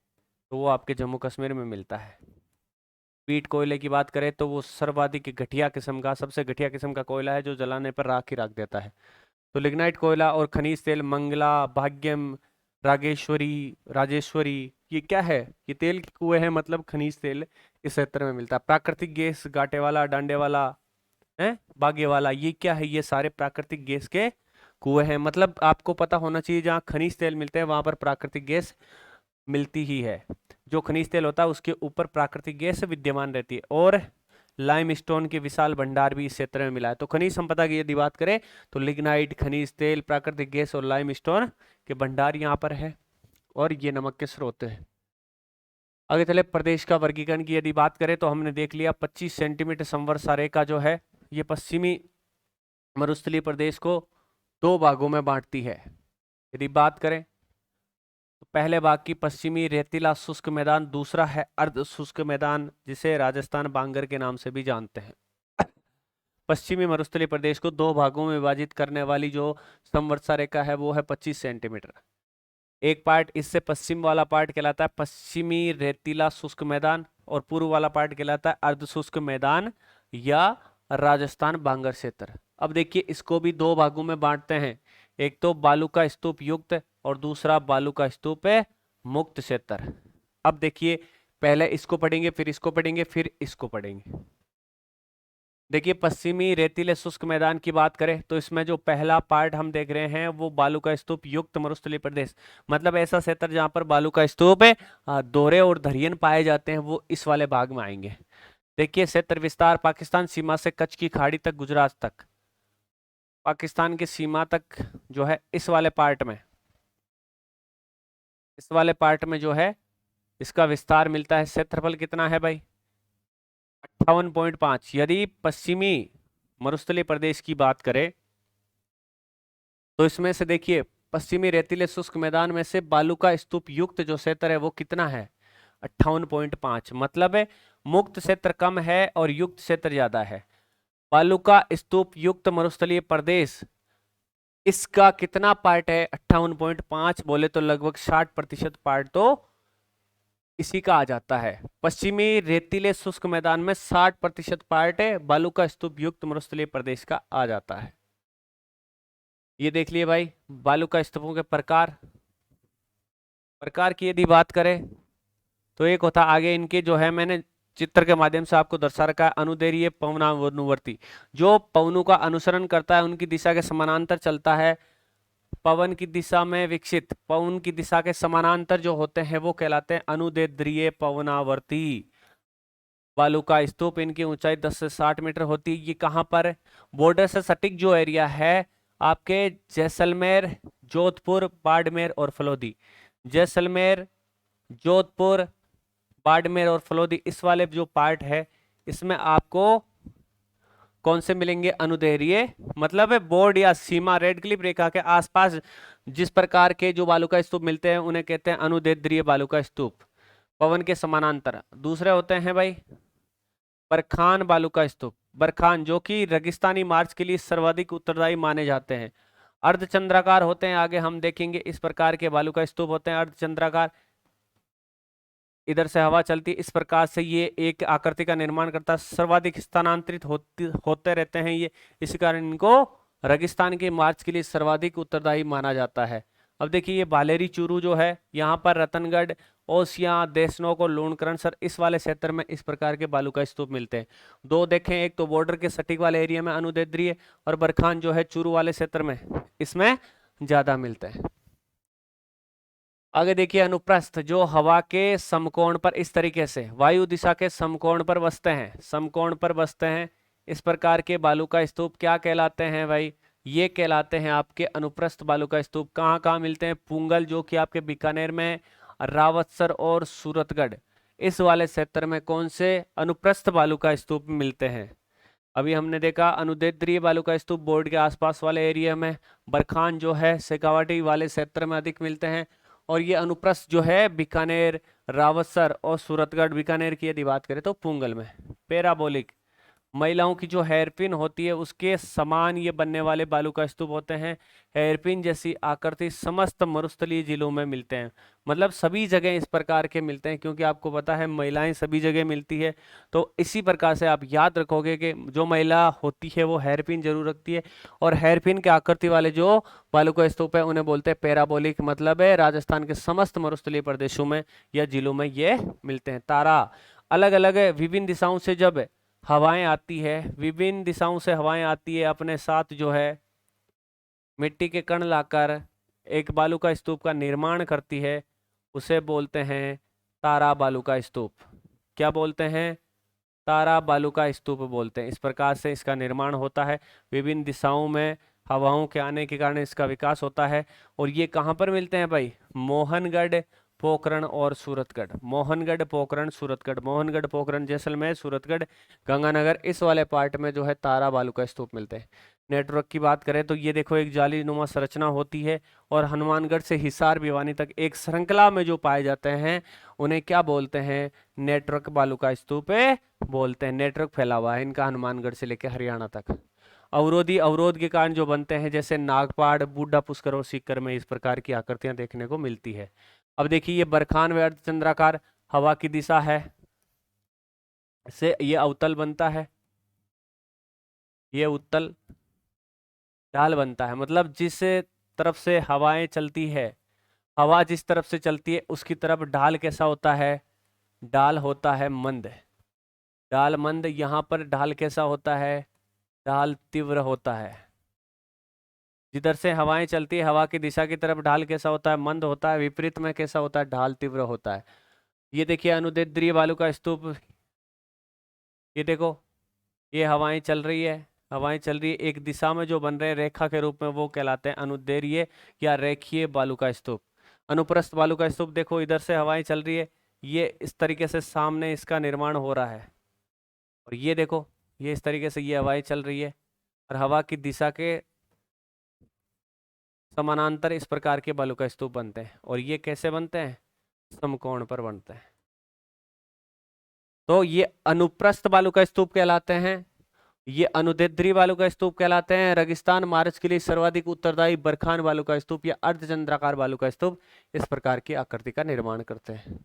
तो वो आपके जम्मू कश्मीर में मिलता है। पीट कोयले की बात करें तो वो सर्वाधिक घटिया किस्म का, सबसे घटिया किस्म का कोयला है जो जलाने पर राख ही राख देता है। तो लिग्नाइट कोयला और खनिज तेल मंगला, भाग्यम, रागेश्वरी, राजेश्वरी, ये क्या है, ये तेल के कुएं हैं, मतलब खनिज तेल इस क्षेत्र में मिलता है। प्राकृतिक गैस गाटे वाला, डांडे वाला है, बागे वाला, ये क्या है, ये सारे प्राकृतिक गैस के कुएं हैं। मतलब आपको पता होना चाहिए जहाँ खनिज तेल मिलते हैं वहां पर प्राकृतिक गैस मिलती ही है। जो खनिज तेल होता है उसके ऊपर प्राकृतिक गैस विद्यमान रहती है। और लाइमस्टोन के विशाल भंडार भी इस क्षेत्र में मिला है। तो खनिज संपदा की यदि बात करें तो लिग्नाइट, खनिज तेल, प्राकृतिक गैस और लाइमस्टोन के भंडार यहाँ पर है। और ये नमक के स्रोत है। आगे चले, प्रदेश का वर्गीकरण की यदि बात करें तो हमने देख लिया 25 सेंटीमीटर संवर्षा रेखा जो है ये पश्चिमी मरुस्थलीय प्रदेश को 2 भागों में बांटती है। यदि बात करें तो पहले भाग की पश्चिमी रेतीला शुष्क मैदान, दूसरा है अर्ध शुष्क मैदान जिसे राजस्थान बांगर के नाम से भी जानते हैं। पश्चिमी मरुस्थलीय प्रदेश को 2 भागों में विभाजित करने वाली जो संवर्षा रेखा है वो है 25 सेंटीमीटर। एक पार्ट, इससे पश्चिम वाला पार्ट कहलाता है पश्चिमी रेतीला शुष्क मैदान और पूर्व वाला पार्ट कहलाता है अर्ध शुष्क मैदान या राजस्थान बांगर क्षेत्र। अब देखिए इसको भी 2 भागों में बांटते हैं, एक तो बालू का स्तूप युक्त और दूसरा बालू का स्तूप मुक्त क्षेत्र। अब देखिए पहले इसको पढ़ेंगे, फिर इसको पढ़ेंगे, फिर इसको पढ़ेंगे। देखिए पश्चिमी रेतीले शुष्क मैदान की बात करें तो इसमें जो पहला पार्ट हम देख रहे हैं वो बालू का स्तूप युक्त मरुस्थलीय प्रदेश, मतलब ऐसा क्षेत्र जहां पर बालू का स्तूप दोहरे और धरियन पाए जाते हैं, वो इस वाले भाग में आएंगे। देखिए क्षेत्र विस्तार पाकिस्तान सीमा से कच्छ की खाड़ी तक, गुजरात तक, पाकिस्तान की सीमा तक जो है इस वाले पार्ट में, इस वाले पार्ट में जो है इसका विस्तार मिलता है। क्षेत्रफल कितना है भाई, 58.5। यदि पश्चिमी मरुस्थलीय प्रदेश की बात करें तो इसमें से देखिए पश्चिमी रेतीले शुष्क मैदान में से बालू का स्तूप युक्त जो क्षेत्र है वो कितना है, 58.5। मतलब है मुक्त क्षेत्र कम है और युक्त क्षेत्र ज्यादा है। बालू का स्तूप युक्त मरुस्थलीय प्रदेश, इसका कितना पार्ट है, 58.5, बोले तो लगभग 60% पार्ट तो इसी का आ जाता है। पश्चिमी रेतीले शुष्क मैदान में 60% पार्ट है बालू का स्तूप युक्त मरुस्थलीय प्रदेश का आ जाता है। ये देख लिए भाई बालू का स्तूपों के प्रकार। प्रकार की यदि बात करें तो एक होता आगे इनके जो है, मैंने चित्र के माध्यम से आपको दर्शा रखा है, अनुदैर्घ्य पवनानुवर्ती, जो पवनों का अनुसरण करता है, उनकी दिशा के समानांतर चलता है। पवन की दिशा में विकसित पवन की दिशा के समानांतर जो होते हैं वो कहलाते हैं अनुदैर्घ्य पवनावर्ती। बालू का स्तूप, इनकी ऊंचाई 10 से 60 मीटर होती है। ये कहाँ पर, बॉर्डर से सटीक जो एरिया है आपके जैसलमेर, जोधपुर, बाड़मेर और फलोदी, जैसलमेर, जोधपुर, बाड़मेर और फलोदी, इस वाले जो पार्ट है इसमें आपको कौन से मिलेंगे, अनुदैर्घ्य, मतलब है बोर्ड या सीमा रेड क्लिप रेखा के आसपास जिस प्रकार के जो बालू का स्तूप मिलते हैं उन्हें कहते हैं अनुदैर्घ्य बालू का स्तूप, पवन के समानांतर। दूसरे होते हैं भाई बरखान बालू का स्तूप, बरखान जो कि रेगिस्तानी मार्च के लिए सर्वाधिक उत्तरदायी माने जाते हैं। अर्धचंद्राकार होते हैं, आगे हम देखेंगे इस प्रकार के बालू का स्तूप होते हैं अर्धचंद्राकार। इधर से हवा चलती इस प्रकार से ये एक आकृति का निर्माण करता है, सर्वाधिक स्थानांतरित होते रहते हैं ये, इसी कारण इनको रेगिस्तान के मार्च के लिए सर्वाधिक उत्तरदायी माना जाता है। अब देखिए ये बालेरी चूरू जो है, यहाँ पर रतनगढ़, ओसिया, देशनोक और लूणकरण सर, इस वाले क्षेत्र में इस प्रकार के बालू का स्तूप मिलते हैं। 2 देखें, एक तो बॉर्डर के सटीक वाले एरिया में अनुदैर्घ्य और बरखान जो है चूरू वाले क्षेत्र में, इसमें ज्यादा मिलते हैं। आगे देखिए अनुप्रस्थ, जो हवा के समकोण पर इस तरीके से वायु दिशा के समकोण पर बसते हैं, समकोण पर बसते हैं, इस प्रकार के बालू का स्तूप क्या कहलाते हैं भाई, ये कहलाते हैं आपके अनुप्रस्थ बालू का स्तूप। कहाँ कहाँ मिलते हैं, पुंगल जो कि आपके बीकानेर में, रावतसर और सूरतगढ़, इस वाले क्षेत्र में कौन से अनुप्रस्थ बालू का स्तूप मिलते हैं। अभी हमने देखा अनुदैर्घ्य बालू का स्तूप बोर्ड के आसपास वाले एरिया में, बरखान जो है शेखावाटी वाले क्षेत्र में अधिक मिलते हैं, और ये अनुप्रस्थ जो है बीकानेर, रावतसर और सूरतगढ़, बीकानेर की यदि बात करें तो पुंगल में। पैराबोलिक, महिलाओं की जो हेयरपिन होती है उसके समान ये बनने वाले बालू का स्तूप होते हैं। हेयरपिन जैसी आकृति समस्त मरुस्थलीय जिलों में मिलते हैं, मतलब सभी जगह इस प्रकार के मिलते हैं, क्योंकि आपको पता है महिलाएं सभी जगह मिलती है, तो इसी प्रकार से आप याद रखोगे कि जो महिला होती है वो हेयरपिन जरूर रखती है, और हेयरपिन के आकृति वाले जो बालू का स्तूप है उन्हें बोलते हैं पैराबोलिक। मतलब है राजस्थान के समस्त मरुस्थलीय प्रदेशों में या जिलों में ये मिलते हैं। तारा, अलग अलग विभिन्न दिशाओं से जब हवाएं आती है, विभिन्न दिशाओं से हवाएं आती है, अपने साथ जो है मिट्टी के कण लाकर एक बालू का स्तूप का निर्माण करती है, उसे बोलते हैं तारा बालू का स्तूप। क्या बोलते हैं? तारा बालू का स्तूप बोलते हैं। इस प्रकार से इसका निर्माण होता है, विभिन्न दिशाओं में हवाओं के आने के कारण इसका विकास होता है। और ये कहाँ पर मिलते हैं भाई? मोहनगढ़, पोखरण और सूरतगढ़। मोहनगढ़, पोखरण, सूरतगढ़। मोहनगढ़, पोखरण, जैसलमेर, सूरतगढ़, गंगानगर, इस वाले पार्ट में जो है तारा बालू का स्तूप मिलते हैं। नेटवर्क की बात करें तो ये देखो एक जाली नुमा संरचना होती है और हनुमानगढ़ से हिसार भिवानी तक एक श्रृंखला में जो पाए जाते हैं उन्हें क्या बोलते हैं? नेटवर्क बालू का स्तूप बोलते हैं। नेटवर्क फैला हुआ है इनका हनुमानगढ़ से लेकर हरियाणा तक। अवरोध के कारण जो बनते हैं जैसे नागपाड़, बूढ़ा पुष्कर और सीकर में इस प्रकार की आकृतियां देखने को मिलती है। अब देखिए ये बरखान व अर्धचंद्राकार हवा की दिशा है, से ये अवतल बनता है, ये उत्तल ढाल बनता है। मतलब जिस तरफ से हवाएं चलती है, हवा जिस तरफ से चलती है उसकी तरफ ढाल कैसा होता है? ढाल होता है मंद। ढाल मंद। यहाँ पर ढाल कैसा होता है? ढाल तीव्र होता है। जिधर से हवाएं चलती है हवा की दिशा की तरफ ढाल कैसा होता है? मंद होता है। विपरीत में कैसा होता है? ढाल तीव्र होता है। ये देखिए अनुदैर्ध्य बालू का स्तूप, ये देखो ये हवाएं चल रही है, हवाएं चल रही है एक दिशा में जो बन रहे हैं रेखा के रूप में, वो कहलाते हैं अनुदैर्ध्य या रेखीय बालू का स्तूप। अनुप्रस्थ बालू का स्तूप देखो इधर से हवाएं चल रही है, ये इस तरीके से सामने इसका निर्माण हो रहा है, और ये देखो ये इस तरीके से ये हवाएं चल रही है और हवा की दिशा के समानांतर इस प्रकार के बालू का स्तूप बनते हैं। और ये कैसे बनते हैं? समकोण पर बनते हैं। तो ये अनुप्रस्थ बालू का स्तूप कहलाते हैं, ये अनुदैर्ध्य बालू का स्तूप कहलाते हैं। रेगिस्तान मार्च के लिए सर्वाधिक उत्तरदायी बरखान बालू का स्तूप या अर्धचंद्राकार बालू का स्तूप इस प्रकार की आकृति का निर्माण करते हैं।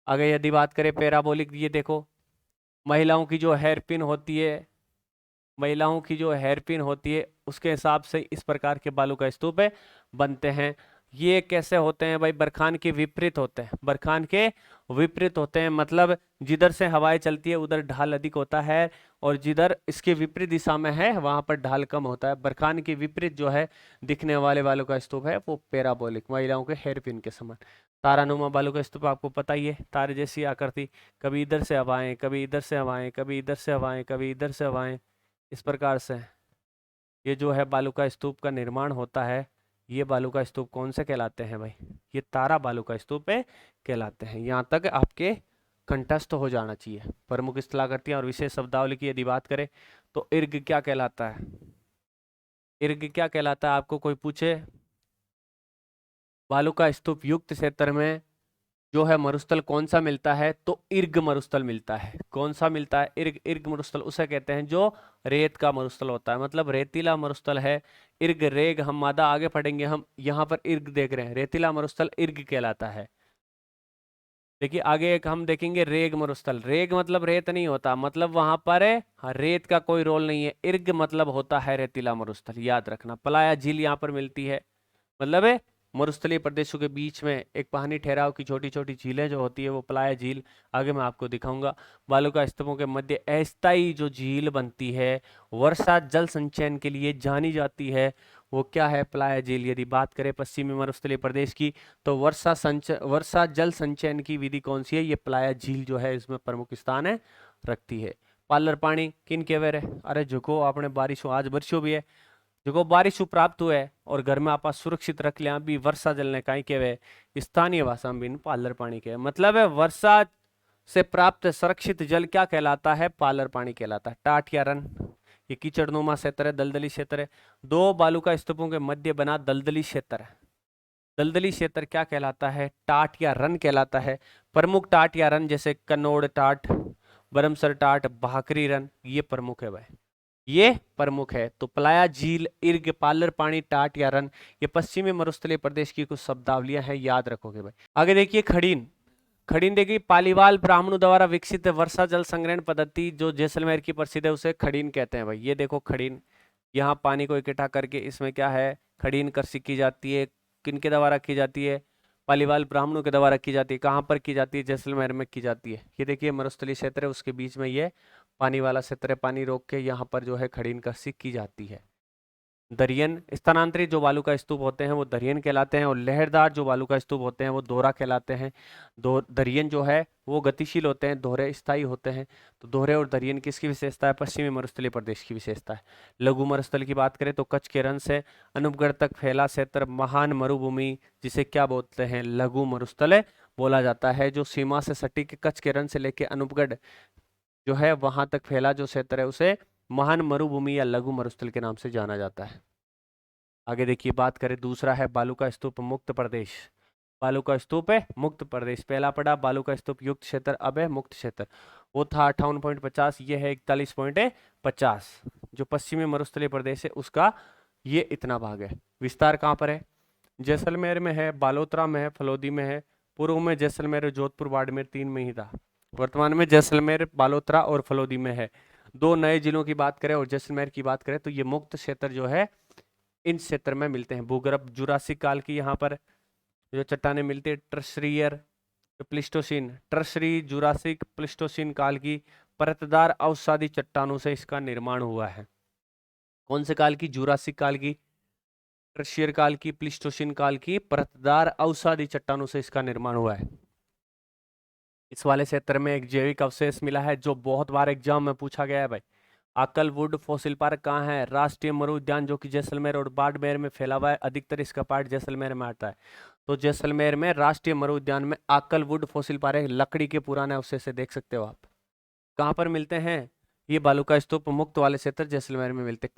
आगे यदि बात करें पैराबोलिक, ये देखो महिलाओं की जो हेयरपिन होती है, महिलाओं की जो हेयरपिन होती है उसके हिसाब से इस प्रकार के बालू का स्तूप बनते हैं। ये कैसे होते हैं भाई? बरखान के विपरीत होते हैं। बरखान के विपरीत होते हैं, मतलब जिधर से हवाएं चलती है उधर ढाल अधिक होता है और जिधर इसके विपरीत दिशा में है वहां पर ढाल कम होता है। बरखान के विपरीत जो है दिखने वाले बालू का स्तूप है वो पैराबोलिक, महिलाओं के हेयरपिन के समान। तारानुमा बालू का स्तूप आपको पता ही है, तारे जैसी आकृति, कभी इधर से हवाएं, कभी इधर से हवाएं, कभी इधर से हवाएं, कभी इधर से हवाएं, इस प्रकार से ये जो है बालू का स्तूप का निर्माण होता है। ये बालू का स्तूप कौन से कहलाते हैं भाई? ये तारा बालू का स्तूप कहलाते हैं। यहाँ तक आपके कंठस्थ हो जाना चाहिए। प्रमुख स्थलाकृतियां और विशेष शब्दावली की यदि बात करें तो इर्ग क्या कहलाता है? इर्ग क्या कहलाता है? आपको कोई पूछे बालू का स्तूप युक्त क्षेत्र में जो है मरुस्थल कौन सा मिलता है, तो इर्ग मरुस्थल मिलता है। कौन सा मिलता है? इर्ग। इर्ग मरुस्थल उसे कहते हैं जो रेत का मरुस्थल होता है, मतलब रेतीला मरुस्थल है। इर्ग रेग हम मादा आगे पढ़ेंगे, हम यहाँ पर इर्ग देख रहे हैं, रेतीला मरुस्थल इर्ग कहलाता है। देखिए आगे एक हम देखेंगे रेग मरुस्थल। रेग मतलब रेत नहीं होता, मतलब वहां पर रेत का कोई रोल नहीं है। इर्ग मतलब होता है रेतीला मरुस्थल, याद रखना। पलाया झील यहाँ पर मिलती है, मतलब मरुस्थलीय प्रदेशों के बीच में एक पानी ठहराव की छोटी छोटी झीलें जो होती है वो पलाया झील, आगे मैं आपको दिखाऊंगा। बालू का स्तंभों के मध्य अस्थायी जो झील बनती है वर्षा जल संचयन के लिए जानी जाती है, वो क्या है? पलाया झील। यदि बात करें पश्चिमी मरुस्थलीय प्रदेश की तो वर्षा जल संचयन की विधि कौन सी है? ये पलाया झील जो है इसमें प्रमुख स्थान रखती है। पालर पानी किन के वेर है? अरे झुको आपने बारिश हो, आज बरसों भी है, जो बारिश प्राप्त हुए और घर में आप सुरक्षित रख लिया भी वर्षा जल ने कहीं के वे स्थानीय भाषा में पालर पानी के मतलब है वर्षा से प्राप्त सुरक्षित जल क्या कहलाता है? पालर पानी कहलाता है। टाट या रन, ये कीचड़नुमा क्षेत्र है, दलदली क्षेत्र है। दो बालू का स्तूपों के मध्य बना दलदली क्षेत्र है। दलदली क्षेत्र क्या कहलाता है? टाट या रन कहलाता है। प्रमुख टाट या रन जैसे कन्नौड़ टाट, बरमसर टाट, भाकरी रन, ये प्रमुख है भाई, ये प्रमुख है। तो पलाया झील, इर्ग, पालर पानी, टाट या रन, ये पश्चिमी मरुस्थलीय प्रदेश की कुछ शब्दावलियां हैं, याद रखोगे भाई। आगे देखिए खड़ीन। खड़ीन देखिए पालीवाल ब्राह्मणों द्वारा विकसित वर्षा जल संग्रहण पद्धति जो जैसलमेर की प्रसिद्ध है उसे खड़ीन कहते हैं भाई। ये देखो खड़ीन, यहाँ पानी को इकट्ठा करके इसमें क्या है? खड़ीन कृषि की जाती है। किनके द्वारा की जाती है? पालीवाल ब्राह्मणों के द्वारा की जाती है। कहाँ पर की जाती है? जैसलमेर में की जाती है। ये देखिए मरुस्थलीय क्षेत्र है, उसके बीच में ये पानी वाला क्षेत्र है, पानी रोक के यहाँ पर जो है खड़ी निकासी की जाती है। दरियन स्थानांतरित जो बालू का स्तूप होते हैं वो दरियन कहलाते हैं, और लहरदार जो बालू का स्तूप होते हैं वो दोहरा कहलाते हैं। दरियन जो है वो गतिशील होते हैं, दोहरे स्थायी होते हैं। तो दोहरे और दरियन किसकी विशेषता है? पश्चिमी मरुस्थलीय प्रदेश की विशेषता है। लघु मरुस्थल की बात करें तो कच्छ के रण से अनूपगढ़ तक फैला क्षेत्र महान मरुभूमि, जिसे क्या बोलते हैं? लघु मरुस्थल बोला जाता है। जो सीमा से सटी के कच्छ के रण से लेके अनूपगढ़ जो है वहां तक फैला जो क्षेत्र है उसे महान मरुभूमि या लघु मरुस्थल के नाम से जाना जाता है। आगे देखिए बात करें, दूसरा है बालू का स्तूप मुक्त प्रदेश। बालू का स्तूप है मुक्त प्रदेश। पहला पड़ा बालू का स्तूप युक्त क्षेत्र, अब है मुक्त क्षेत्र। वो था 58.50, ये है 41.50। जो पश्चिमी मरुस्थलीय प्रदेश है उसका ये इतना भाग है। विस्तार कहाँ पर है? जैसलमेर में है, बालोतरा में है, फलोदी में है। पूर्व में जैसलमेर, जोधपुर, बाड़मेर, तीन में ही था। वर्तमान में जैसलमेर, बालोतरा और फलोदी में है। दो नए जिलों की बात करें और जैसलमेर की बात करें तो ये मुक्त क्षेत्र जो है इन क्षेत्र में मिलते हैं। भूगर्भ जुरासिक काल की यहाँ पर जो चट्टानें मिलती है, ट्रशरियर प्लिस्टोसिन, ट्रशरी जुरासिक प्लिस्टोसिन काल की परतदार अवसादी चट्टानों से इसका निर्माण हुआ है। कौन से काल की? जुरासिक काल की, ट्रशियर काल की, प्लिस्टोसिन काल की परतदार अवसादी चट्टानों से इसका निर्माण हुआ है। इस वाले क्षेत्र में एक जैविक अवशेष मिला है जो बहुत बार एग्जाम में पूछा गया है भाई। आकलवुड फॉसिल पार्क कहाँ है? राष्ट्रीय मरु उद्यान जो कि जैसलमेर और बाड़मेर में फैला हुआ है। अधिकतर इसका पार्ट जैसलमेर में आता है। तो जैसलमेर में राष्ट्रीय मरु उद्यान में आकलवुड फॉसिल पार्क लकड़ी के पुराने अवशेष से देख सकते हो आप। कहाँ पर मिलते हैं? ये बालू का स्तूप मुक्त वाले क्षेत्र जैसलमेर में मिलते हैं।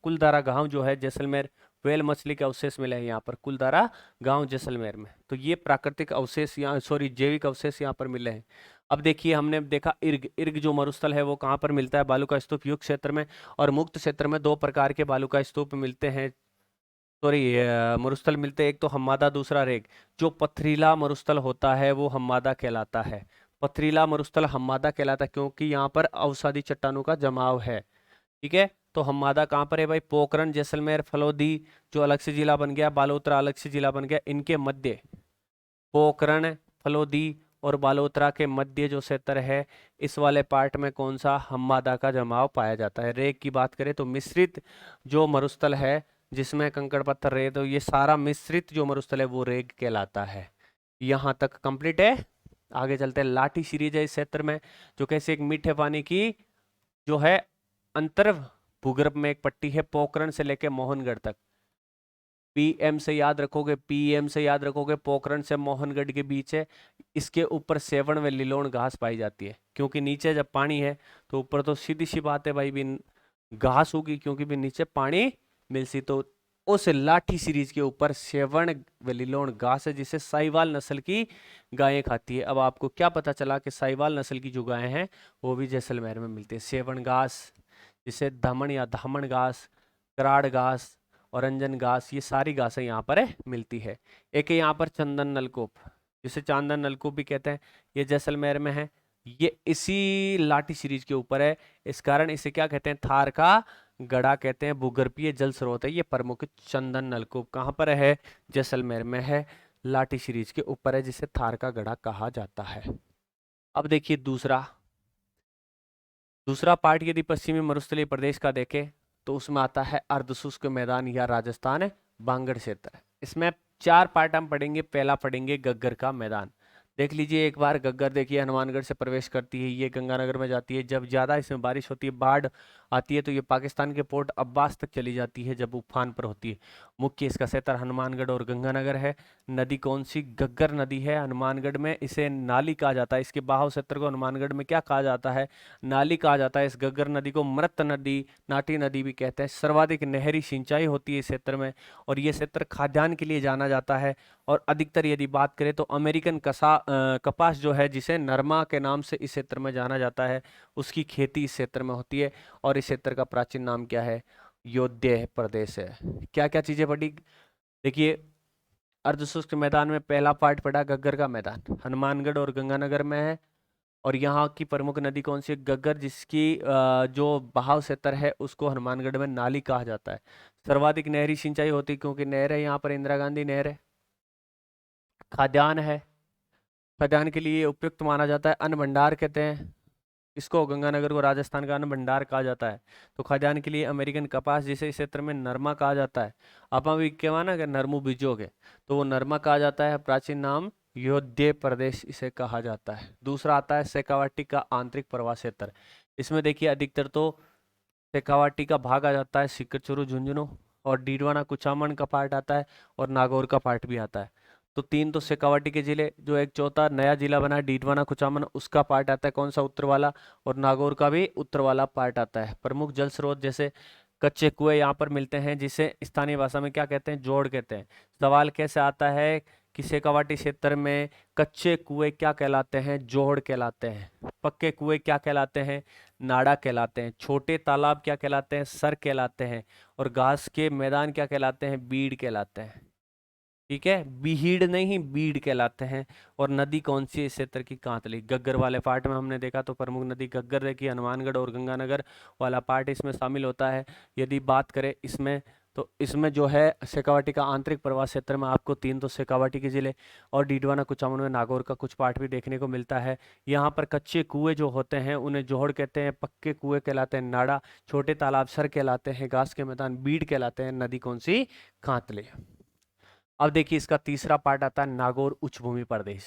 कुलधारा गांव जो है जैसलमेर, व्हेल मछली के अवशेष मिले हैं यहाँ पर कुलधारा गांव जैसलमेर में। तो ये प्राकृतिक अवशेष यहाँ, सॉरी जैविक अवशेष यहाँ पर मिले हैं। अब देखिए हमने देखा इर्ग, इर्ग जो मरुस्थल है वो कहाँ पर मिलता है? बालू का स्तूप युक्त क्षेत्र में। और मुक्त क्षेत्र में दो प्रकार के बालू का स्तूप मिलते हैं, सॉरी मरुस्थल मिलते हैं। एक तो हम्मादा, दूसरा रेग। जो पथरीला मरुस्थल होता है वो हम्मादा कहलाता है। पथरीला मरुस्थल हम्मादा कहलाता है क्योंकि यहाँ पर अवसादी चट्टानों का जमाव है। ठीक है, तो हम्मादा कहाँ पर है भाई? पोखरण, जैसलमेर, फलोदी जो अलग से जिला बन गया, बालोतरा अलग से जिला बन गया, इनके मध्य पोखरण, फलोदी और बालोतरा के मध्य जो क्षेत्र है इस वाले पार्ट में कौन सा? हम्मादा का जमाव पाया जाता है। रेग की बात करें तो मिश्रित जो मरुस्थल है जिसमें कंकड़ पत्थर रेत, तो ये सारा मिश्रित जो मरुस्थल है वो रेग कहलाता है। यहाँ तक कंप्लीट है। आगे चलते हैं। लाठी सीरीज है इस क्षेत्र में जो कैसे एक मीठे पानी की जो है अंतर भूगर्भ में एक पट्टी है, पोखरण से लेकर मोहनगढ़ तक। पीएम से याद रखोगे, पीएम से याद रखोगे, पोखरण से मोहनगढ़ के बीच है। इसके ऊपर सेवण व लिलोण घास पाई जाती है क्योंकि नीचे जब पानी है तो ऊपर तो सीधी सी बात है भाई भी घास होगी क्योंकि भी नीचे पानी मिलसी। तो उस लाठी सीरीज के ऊपर सेवण व लिलोण घास है जिसे साहिवाल नस्ल की गायें खाती है। अब आपको क्या पता चला कि साहिवाल नस्ल की जो गायें हैं वो भी जैसलमेर में मिलती है। सेवण घास जिसे धमन या धामण घास, कराड़ घास और अंजन घास, ये सारी घासें यहाँ पर मिलती है। एक है यहाँ पर चंदन नलकूप जिसे चांदन नलकूप भी कहते हैं, ये जैसलमेर में है। ये इसी लाठी सीरीज के ऊपर है, इस कारण इसे क्या कहते हैं? थार का गढ़ा कहते हैं। भूगर्भीय जल स्रोत है ये प्रमुख। चंदन नलकूप कहाँ पर है? जैसलमेर में है, लाठी सीरीज के ऊपर है, जिसे थार का गढ़ा कहा जाता है। अब देखिए दूसरा पार्ट यदि पश्चिमी मरुस्थलीय प्रदेश का देखें तो उसमें आता है अर्धशुष्क मैदान या राजस्थान बांगड़ क्षेत्र। इसमें चार पार्ट हम पढ़ेंगे। पहला पढ़ेंगे गग्गर का मैदान। देख लीजिए एक बार गग्गर देखिए हनुमानगढ़ से प्रवेश करती है, ये गंगानगर में जाती है। जब ज़्यादा इसमें बारिश होती है, बाढ़ आती है तो ये पाकिस्तान के पोर्ट अब्बास तक चली जाती है जब उफान पर होती है। मुख्य इसका क्षेत्र हनुमानगढ़ और गंगानगर है। नदी कौन सी? गग्गर नदी है। हनुमानगढ़ में इसे नाली कहा जाता है। इसके बहाव क्षेत्र को हनुमानगढ़ में क्या कहा जाता है? नाली कहा जाता है। इस गग्गर नदी को मृत नदी, नाटी नदी भी कहते हैं। सर्वाधिक नहरी सिंचाई होती है इस क्षेत्र में और ये क्षेत्र खाद्यान्न के लिए जाना जाता है। और अधिकतर यदि बात करें तो अमेरिकन कपास जो है जिसे नरमा के नाम से इस क्षेत्र में जाना जाता है, उसकी खेती इस क्षेत्र में होती है। और इस क्षेत्र का प्राचीन नाम क्या है? योध्य प्रदेश है। क्या क्या चीजें पढ़ी? देखिए अर्धशुष्क मैदान में पहला पार्ट पड़ा गग्गर का मैदान, हनुमानगढ़ और गंगानगर में है। और यहाँ की प्रमुख नदी कौन सी है? गग्गर, जिसकी जो बहाव क्षेत्र है उसको हनुमानगढ़ में नाली कहा जाता है। सर्वाधिक नहरी सिंचाई होती क्योंकि नहर है यहाँ पर, इंदिरा गांधी नहर है। खाद्यान्न है, खाद्यान्न के लिए उपयुक्त माना जाता है। अन्न भंडार कहते हैं इसको, गंगानगर को राजस्थान का अन्न भंडार कहा जाता है। तो खाद्यान्न के लिए अमेरिकन कपास, जिसे इस क्षेत्र में नरमा कहा जाता है, आपा भी कहवा ना कि नरमू बीजोगे, तो वो नरमा कहा जाता है। प्राचीन नाम योध्य प्रदेश इसे कहा जाता है। दूसरा आता है शेखावाटी का आंतरिक प्रवास क्षेत्र। इसमें देखिए अधिकतर तो शेखावाटी का भाग आ जाता है, सिकरचुरु झुंझुनू, और डीडवाना कुचामन का पार्ट आता है, और नागौर का पार्ट भी आता है। तो तीन तो शेखावाटी के जिले, जो एक चौथा नया जिला बना है डीडवाना कुचामन, उसका पार्ट आता है कौन सा, उत्तर वाला, और नागौर का भी उत्तर वाला पार्ट आता है। प्रमुख जल स्रोत जैसे कच्चे कुएं यहाँ पर मिलते हैं, जिसे स्थानीय भाषा में क्या कहते हैं, जोड़ कहते हैं। सवाल कैसे आता है कि शेखावाटी क्षेत्र में कच्चे कुएं क्या कहलाते हैं, जोड़ कहलाते हैं। पक्के कुएं क्या कहलाते हैं, नाड़ा कहलाते हैं। छोटे तालाब क्या कहलाते हैं, सर कहलाते हैं। और घास के मैदान क्या कहलाते हैं, बीड़ कहलाते हैं। ठीक है, बीहीड़ नहीं, बीड़ कहलाते हैं। और नदी कौन सी है इस क्षेत्र की, कांतली। गग्गर वाले पार्ट में हमने देखा तो प्रमुख नदी गग्गर देखी, हनुमानगढ़ और गंगानगर वाला पार्ट इसमें शामिल होता है। यदि बात करें इसमें, तो इसमें जो है शेखावाटी का आंतरिक प्रवास क्षेत्र में आपको तीन तो शेखावाटी के जिले और डीडवाना कुचामन में नागौर का कुछ पार्ट भी देखने को मिलता है। यहाँ पर कच्चे कुएं जो होते हैं उन्हें जोहड़ कहते हैं, पक्के कुएं कहलाते हैं नाड़ा, छोटे तालाब सर कहलाते हैं, घास के मैदान बीड़ कहलाते हैं, नदी कौन सी, कांतले। अब देखिए इसका तीसरा पार्ट आता है नागौर उच्च भूमि प्रदेश।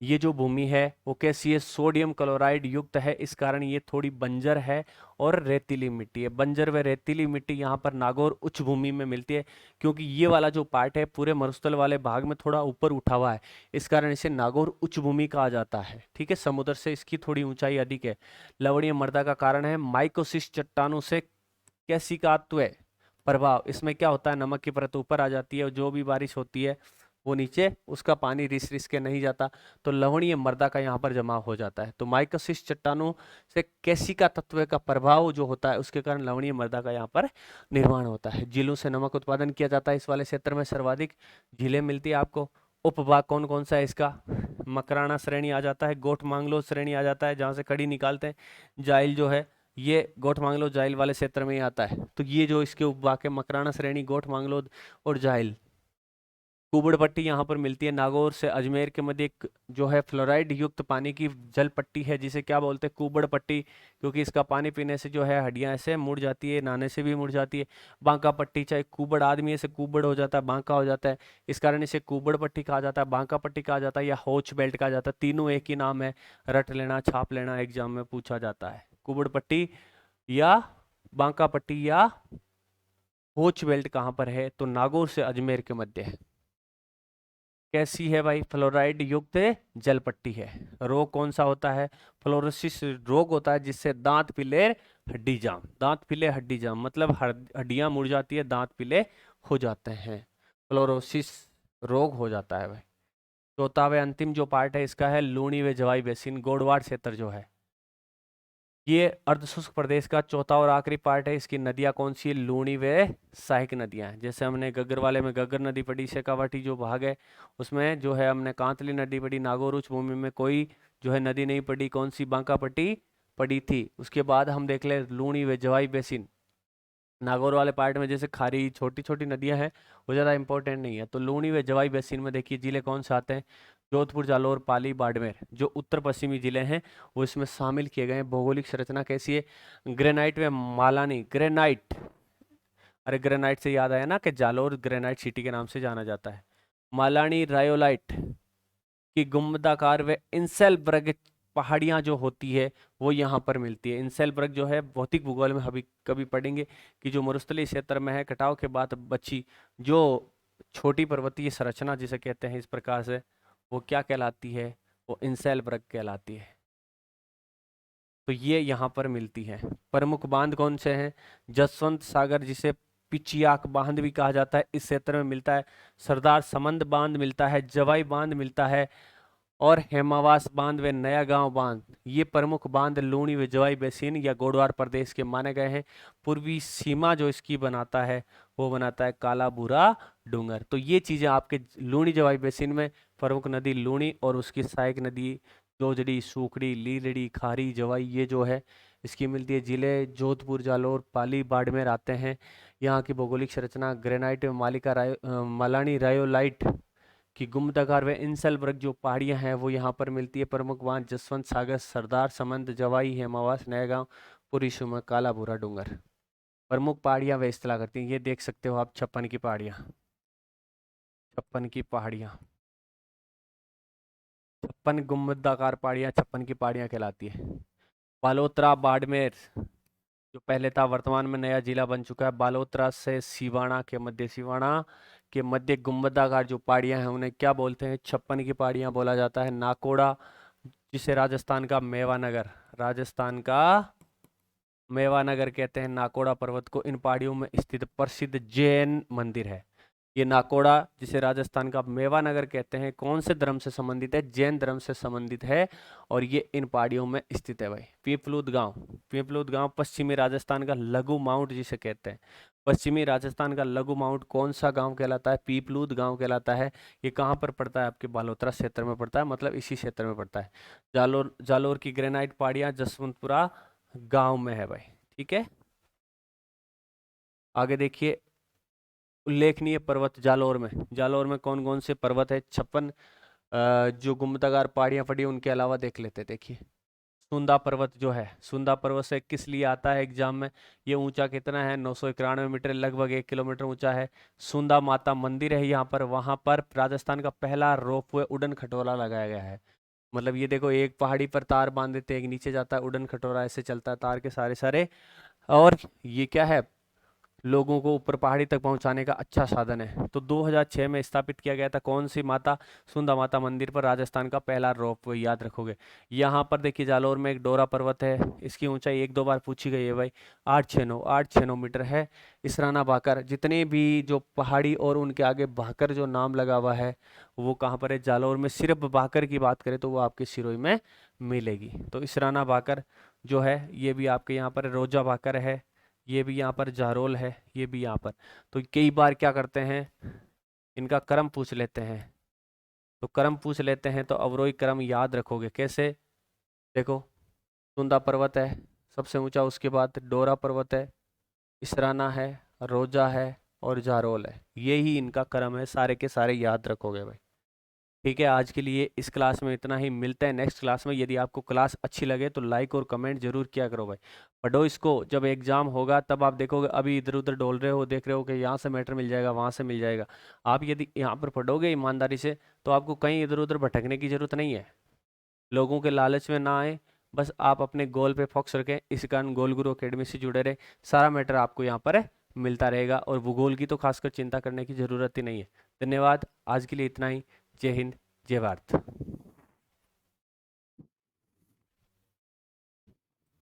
ये जो भूमि है वो कैसी है, सोडियम क्लोराइड युक्त है, इस कारण ये थोड़ी बंजर है और रेतीली मिट्टी है। बंजर व रेतीली मिट्टी यहाँ पर नागौर उच्च भूमि में मिलती है, क्योंकि ये वाला जो पार्ट है पूरे मरुस्थल वाले भाग में थोड़ा ऊपर उठा हुआ है, इस कारण इसे नागौर उच्च भूमि कहा जाता है। ठीक है, समुद्र से इसकी थोड़ी ऊंचाई अधिक है। लवणीय मृदा का कारण है माइकोसिस चट्टानों से कैसी का प्रभाव। इसमें क्या होता है, नमक की परत ऊपर आ जाती है और जो भी बारिश होती है वो नीचे उसका पानी रिस रिस के नहीं जाता, तो लवणीय मृदा का यहाँ पर जमाव हो जाता है। तो माइकोसिस चट्टानों से कैसिका तत्व का प्रभाव जो होता है उसके कारण लवणीय मृदा का यहाँ पर निर्माण होता है। झीलों से नमक उत्पादन किया जाता है। इस वाले क्षेत्र में सर्वाधिक झीलें मिलती है आपको। उपभाग कौन कौन सा है इसका, मकराना श्रेणी आ जाता है, गोठ मांगलो श्रेणी आ जाता है जहाँ से कड़ी निकालते हैं। जाइल जो है ये गोठ मांगलो जाइल वाले क्षेत्र में ही आता है। तो ये जो इसके उपभाग है मकराना श्रेणी, गोठ मांगलो और जाइल। कुबड़ पट्टी यहाँ पर मिलती है। नागौर से अजमेर के मध्य एक जो है फ्लोराइड युक्त पानी की जल पट्टी है, जिसे क्या बोलते हैं, कुबड़ पट्टी, क्योंकि इसका पानी पीने से जो है हड्डियां ऐसे मुड़ जाती है, नहाने से भी मुड़ जाती है। बांका पट्टी, चाहे कुबड़ आदमी ऐसे कुबड़ हो जाता है, बांका हो जाता है, इस कारण इसे कुबड़ पट्टी कहा जाता है, बांका पट्टी कहा जाता है, या होच बेल्ट कहा जाता है। तीनों एक ही नाम है, रट लेना, छाप लेना, एग्जाम में पूछा जाता है। कुबड़ पट्टी या बांका पट्टी या होच बेल्ट कहाँ पर है, तो नागौर से अजमेर के मध्य है। कैसी है भाई, फ्लोराइड युक्त जल पट्टी है। रोग कौन सा होता है, फ्लोरोसिस रोग होता है, जिससे दांत पीले हड्डी जाम, दांत पीले हड्डी जाम मतलब हड्डियां मुड़ जाती है, दांत पीले हो जाते हैं, फ्लोरोसिस रोग हो जाता है भाई। चौथा व अंतिम जो पार्ट है इसका है लूणी व जवाई बेसिन, गोडवाड़ क्षेत्र जो है ये अर्धशुष्क प्रदेश का चौथा और आखिरी पार्ट है। इसकी नदियां कौन सी है, लूणी व सहायक नदियां हैं। जैसे हमने गग्गर वाले में गग्गर नदी पड़ी, शेखावाटी जो भाग है उसमें जो है हमने कांतली नदी पड़ी, नागौर उच्च भूमि में कोई जो है नदी नहीं पड़ी, कौन सी, बांका पट्टी पड़ी थी। उसके बाद हम देख ले लूणी व जवाई बेसिन। नागौर वाले पार्ट में जैसे खारी छोटी छोटी नदियां हैं वो ज़्यादा इंपॉर्टेंट नहीं है। तो लूणी व जवाई बेसिन में देखिए जिले कौन से आते हैं, जोधपुर, जालौर, पाली, बाड़मेर, जो उत्तर पश्चिमी जिले हैं वो इसमें शामिल किए गए हैं। भौगोलिक संरचना कैसी है, ग्रेनाइट व मालानी, ग्रेनाइट, अरे ग्रेनाइट से याद आया ना कि जालौर ग्रेनाइट सिटी के नाम से जाना जाता है। मालानी रायोलाइट की गुंबदाकार व इंसेलबर्ग पहाड़ियां जो होती है वो यहाँ पर मिलती है। इंसेलबर्ग जो है भौतिक भूगोल में अभी कभी पढ़ेंगे कि जो मरुस्थलीय क्षेत्र में है, कटाव के बाद बची जो छोटी पर्वतीय संरचना जिसे कहते हैं इस प्रकार से, वो क्या कहलाती है, वो इंसेलबर्ग कहलाती है। तो ये यहाँ पर मिलती है। प्रमुख बांध कौन से हैं, जसवंत सागर जिसे पिचियाक बांध भी कहा जाता है, इस क्षेत्र में मिलता है। सरदार समंद बांध मिलता है, जवाई बांध मिलता है, और हेमावास बांध व नया गांव बांध, ये प्रमुख बांध लूणी व जवाई बेसिन या गोडवार प्रदेश के माने गए हैं। पूर्वी सीमा जो इसकी बनाता है वो बनाता है काला भूरा डूंगर। तो ये चीजें आपके लूणी जवाई बेसिन में प्रमुख नदी लूणी और उसकी सहायक नदी जोजड़ी, सूखड़ी, लीलड़ी, खारी, जवाई, ये जो है इसकी मिलती है। जिले जोधपुर, जालौर, पाली, बाड़मेर आते हैं। यहाँ की भौगोलिक संरचना ग्रेनाइट, मालिका रायो, मलानी रायोलाइट कि गुम्बदाकार व इंसल वर्ग जो पहाड़ियां हैं वो यहाँ पर मिलती है। प्रमुख वहां जसवंत सागर, सरदार, समंद, जवाई, हेमावास, नयागांव, पुरी, सुमा, काला भूरा डूंगर। प्रमुख पहाड़ियां व इस्तेला करती हैं, ये देख सकते हो आप, 56 की पहाड़ियां, 56 की पहाड़ियां, 56 गुम्बदाकार पहाड़ियां 56 की पहाड़ियां कहलाती है। बालोतरा, बाड़मेर जो पहले था वर्तमान में नया जिला बन चुका है, बालोतरा से सिवाना के मध्य, सिवाना के मध्य गुम्बदाकार जो पहाड़ियां हैं उन्हें क्या बोलते हैं? 56 की पहाड़ियां बोला जाता है। नाकोड़ा जिसे राजस्थान का मेवानगर, राजस्थान का मेवानगर कहते हैं, नाकोड़ा पर्वत को। इन पहाड़ियों में स्थित प्रसिद्ध जैन मंदिर है। ये नाकोड़ा जिसे राजस्थान का मेवानगर कहते हैं कौन से धर्म से संबंधित है? जैन धर्म से संबंधित है और ये इन पहाड़ियों में स्थित है भाई। पीपलूद गांव, पीपलूद गांव पश्चिमी राजस्थान का लघु माउंट जिसे कहते हैं, पश्चिमी राजस्थान का लघु माउंट कौन सा गांव कहलाता है? पीपलूद गांव कहलाता है। ये कहाँ पर पड़ता है? आपके बालोतरा क्षेत्र में पड़ता है, मतलब इसी क्षेत्र में पड़ता है। जालोर, जालोर की ग्रेनाइट पहाड़ियां जसवंतपुरा गांव में है भाई। ठीक है, आगे देखिए, उल्लेखनीय पर्वत जालोर में, जालोर में कौन कौन से पर्वत है? 56 जो गुम्बदाकार पहाड़ियां पड़ी उनके अलावा देख लेते हैं। देखिए, सुंदा पर्वत जो है, सुंदा पर्वत से किस लिए आता है एग्जाम में? ये ऊंचा कितना है? 991 मीटर, लगभग 1 किलोमीटर ऊंचा है। सुंदा माता मंदिर है यहाँ पर, वहां पर राजस्थान का पहला रोपवे उड़न खटोला लगाया गया है। मतलब ये देखो, एक पहाड़ी पर तार बांध देते हैं, एक नीचे जाता है, उड़न खटोला ऐसे चलता है तार के सारे सारे। और ये क्या है? लोगों को ऊपर पहाड़ी तक पहुंचाने का अच्छा साधन है। तो 2006 में स्थापित किया गया था। कौन सी माता? सुंदा माता मंदिर पर, राजस्थान का पहला रोप वे, याद रखोगे। यहाँ पर देखिए, जालोर में एक डोरा पर्वत है, इसकी ऊंचाई 1-2 बार पूछी गई है भाई, 869 मीटर है। इसराना भाकर, जितने भी जो पहाड़ी और उनके आगे भाकर जो नाम लगा हुआ है वो कहाँ पर है? जालोर में। सिर्फ भाकर की बात करें तो वो आपके सिरोही में मिलेगी। तो इसराना भाकर जो है ये भी आपके यहाँ पर, रोजा भाकर है, ये भी यहाँ पर, जारोल है, ये भी यहाँ पर। तो कई बार क्या करते हैं, इनका क्रम पूछ लेते हैं। तो क्रम पूछ लेते हैं तो अवरोही क्रम याद रखोगे कैसे? देखो, सुंदा पर्वत है सबसे ऊंचा, उसके बाद डोरा पर्वत है, इसराना है, रोजा है और जारोल है। यही इनका क्रम है, सारे के सारे याद रखोगे भाई। ठीक है, आज के लिए इस क्लास में इतना ही, मिलते हैं नेक्स्ट क्लास में। यदि आपको क्लास अच्छी लगे तो लाइक और कमेंट जरूर किया करो भाई। पढ़ो इसको, जब एग्जाम होगा तब आप देखोगे, अभी इधर उधर डोल रहे हो, देख रहे हो कि यहाँ से मैटर मिल जाएगा, वहाँ से मिल जाएगा। आप यदि यहाँ पर पढ़ोगे ईमानदारी से तो आपको कहीं इधर उधर भटकने की जरूरत नहीं है। लोगों के लालच में ना आए, बस आप अपने गोल पे फोकस रखें। इस कारण गोल गुरु अकेडमी से जुड़े रहे, सारा मैटर आपको यहाँ पर मिलता रहेगा और भूगोल की तो खासकर चिंता करने की जरूरत ही नहीं है। धन्यवाद, आज के लिए इतना ही। जय हिंद, जय भारत।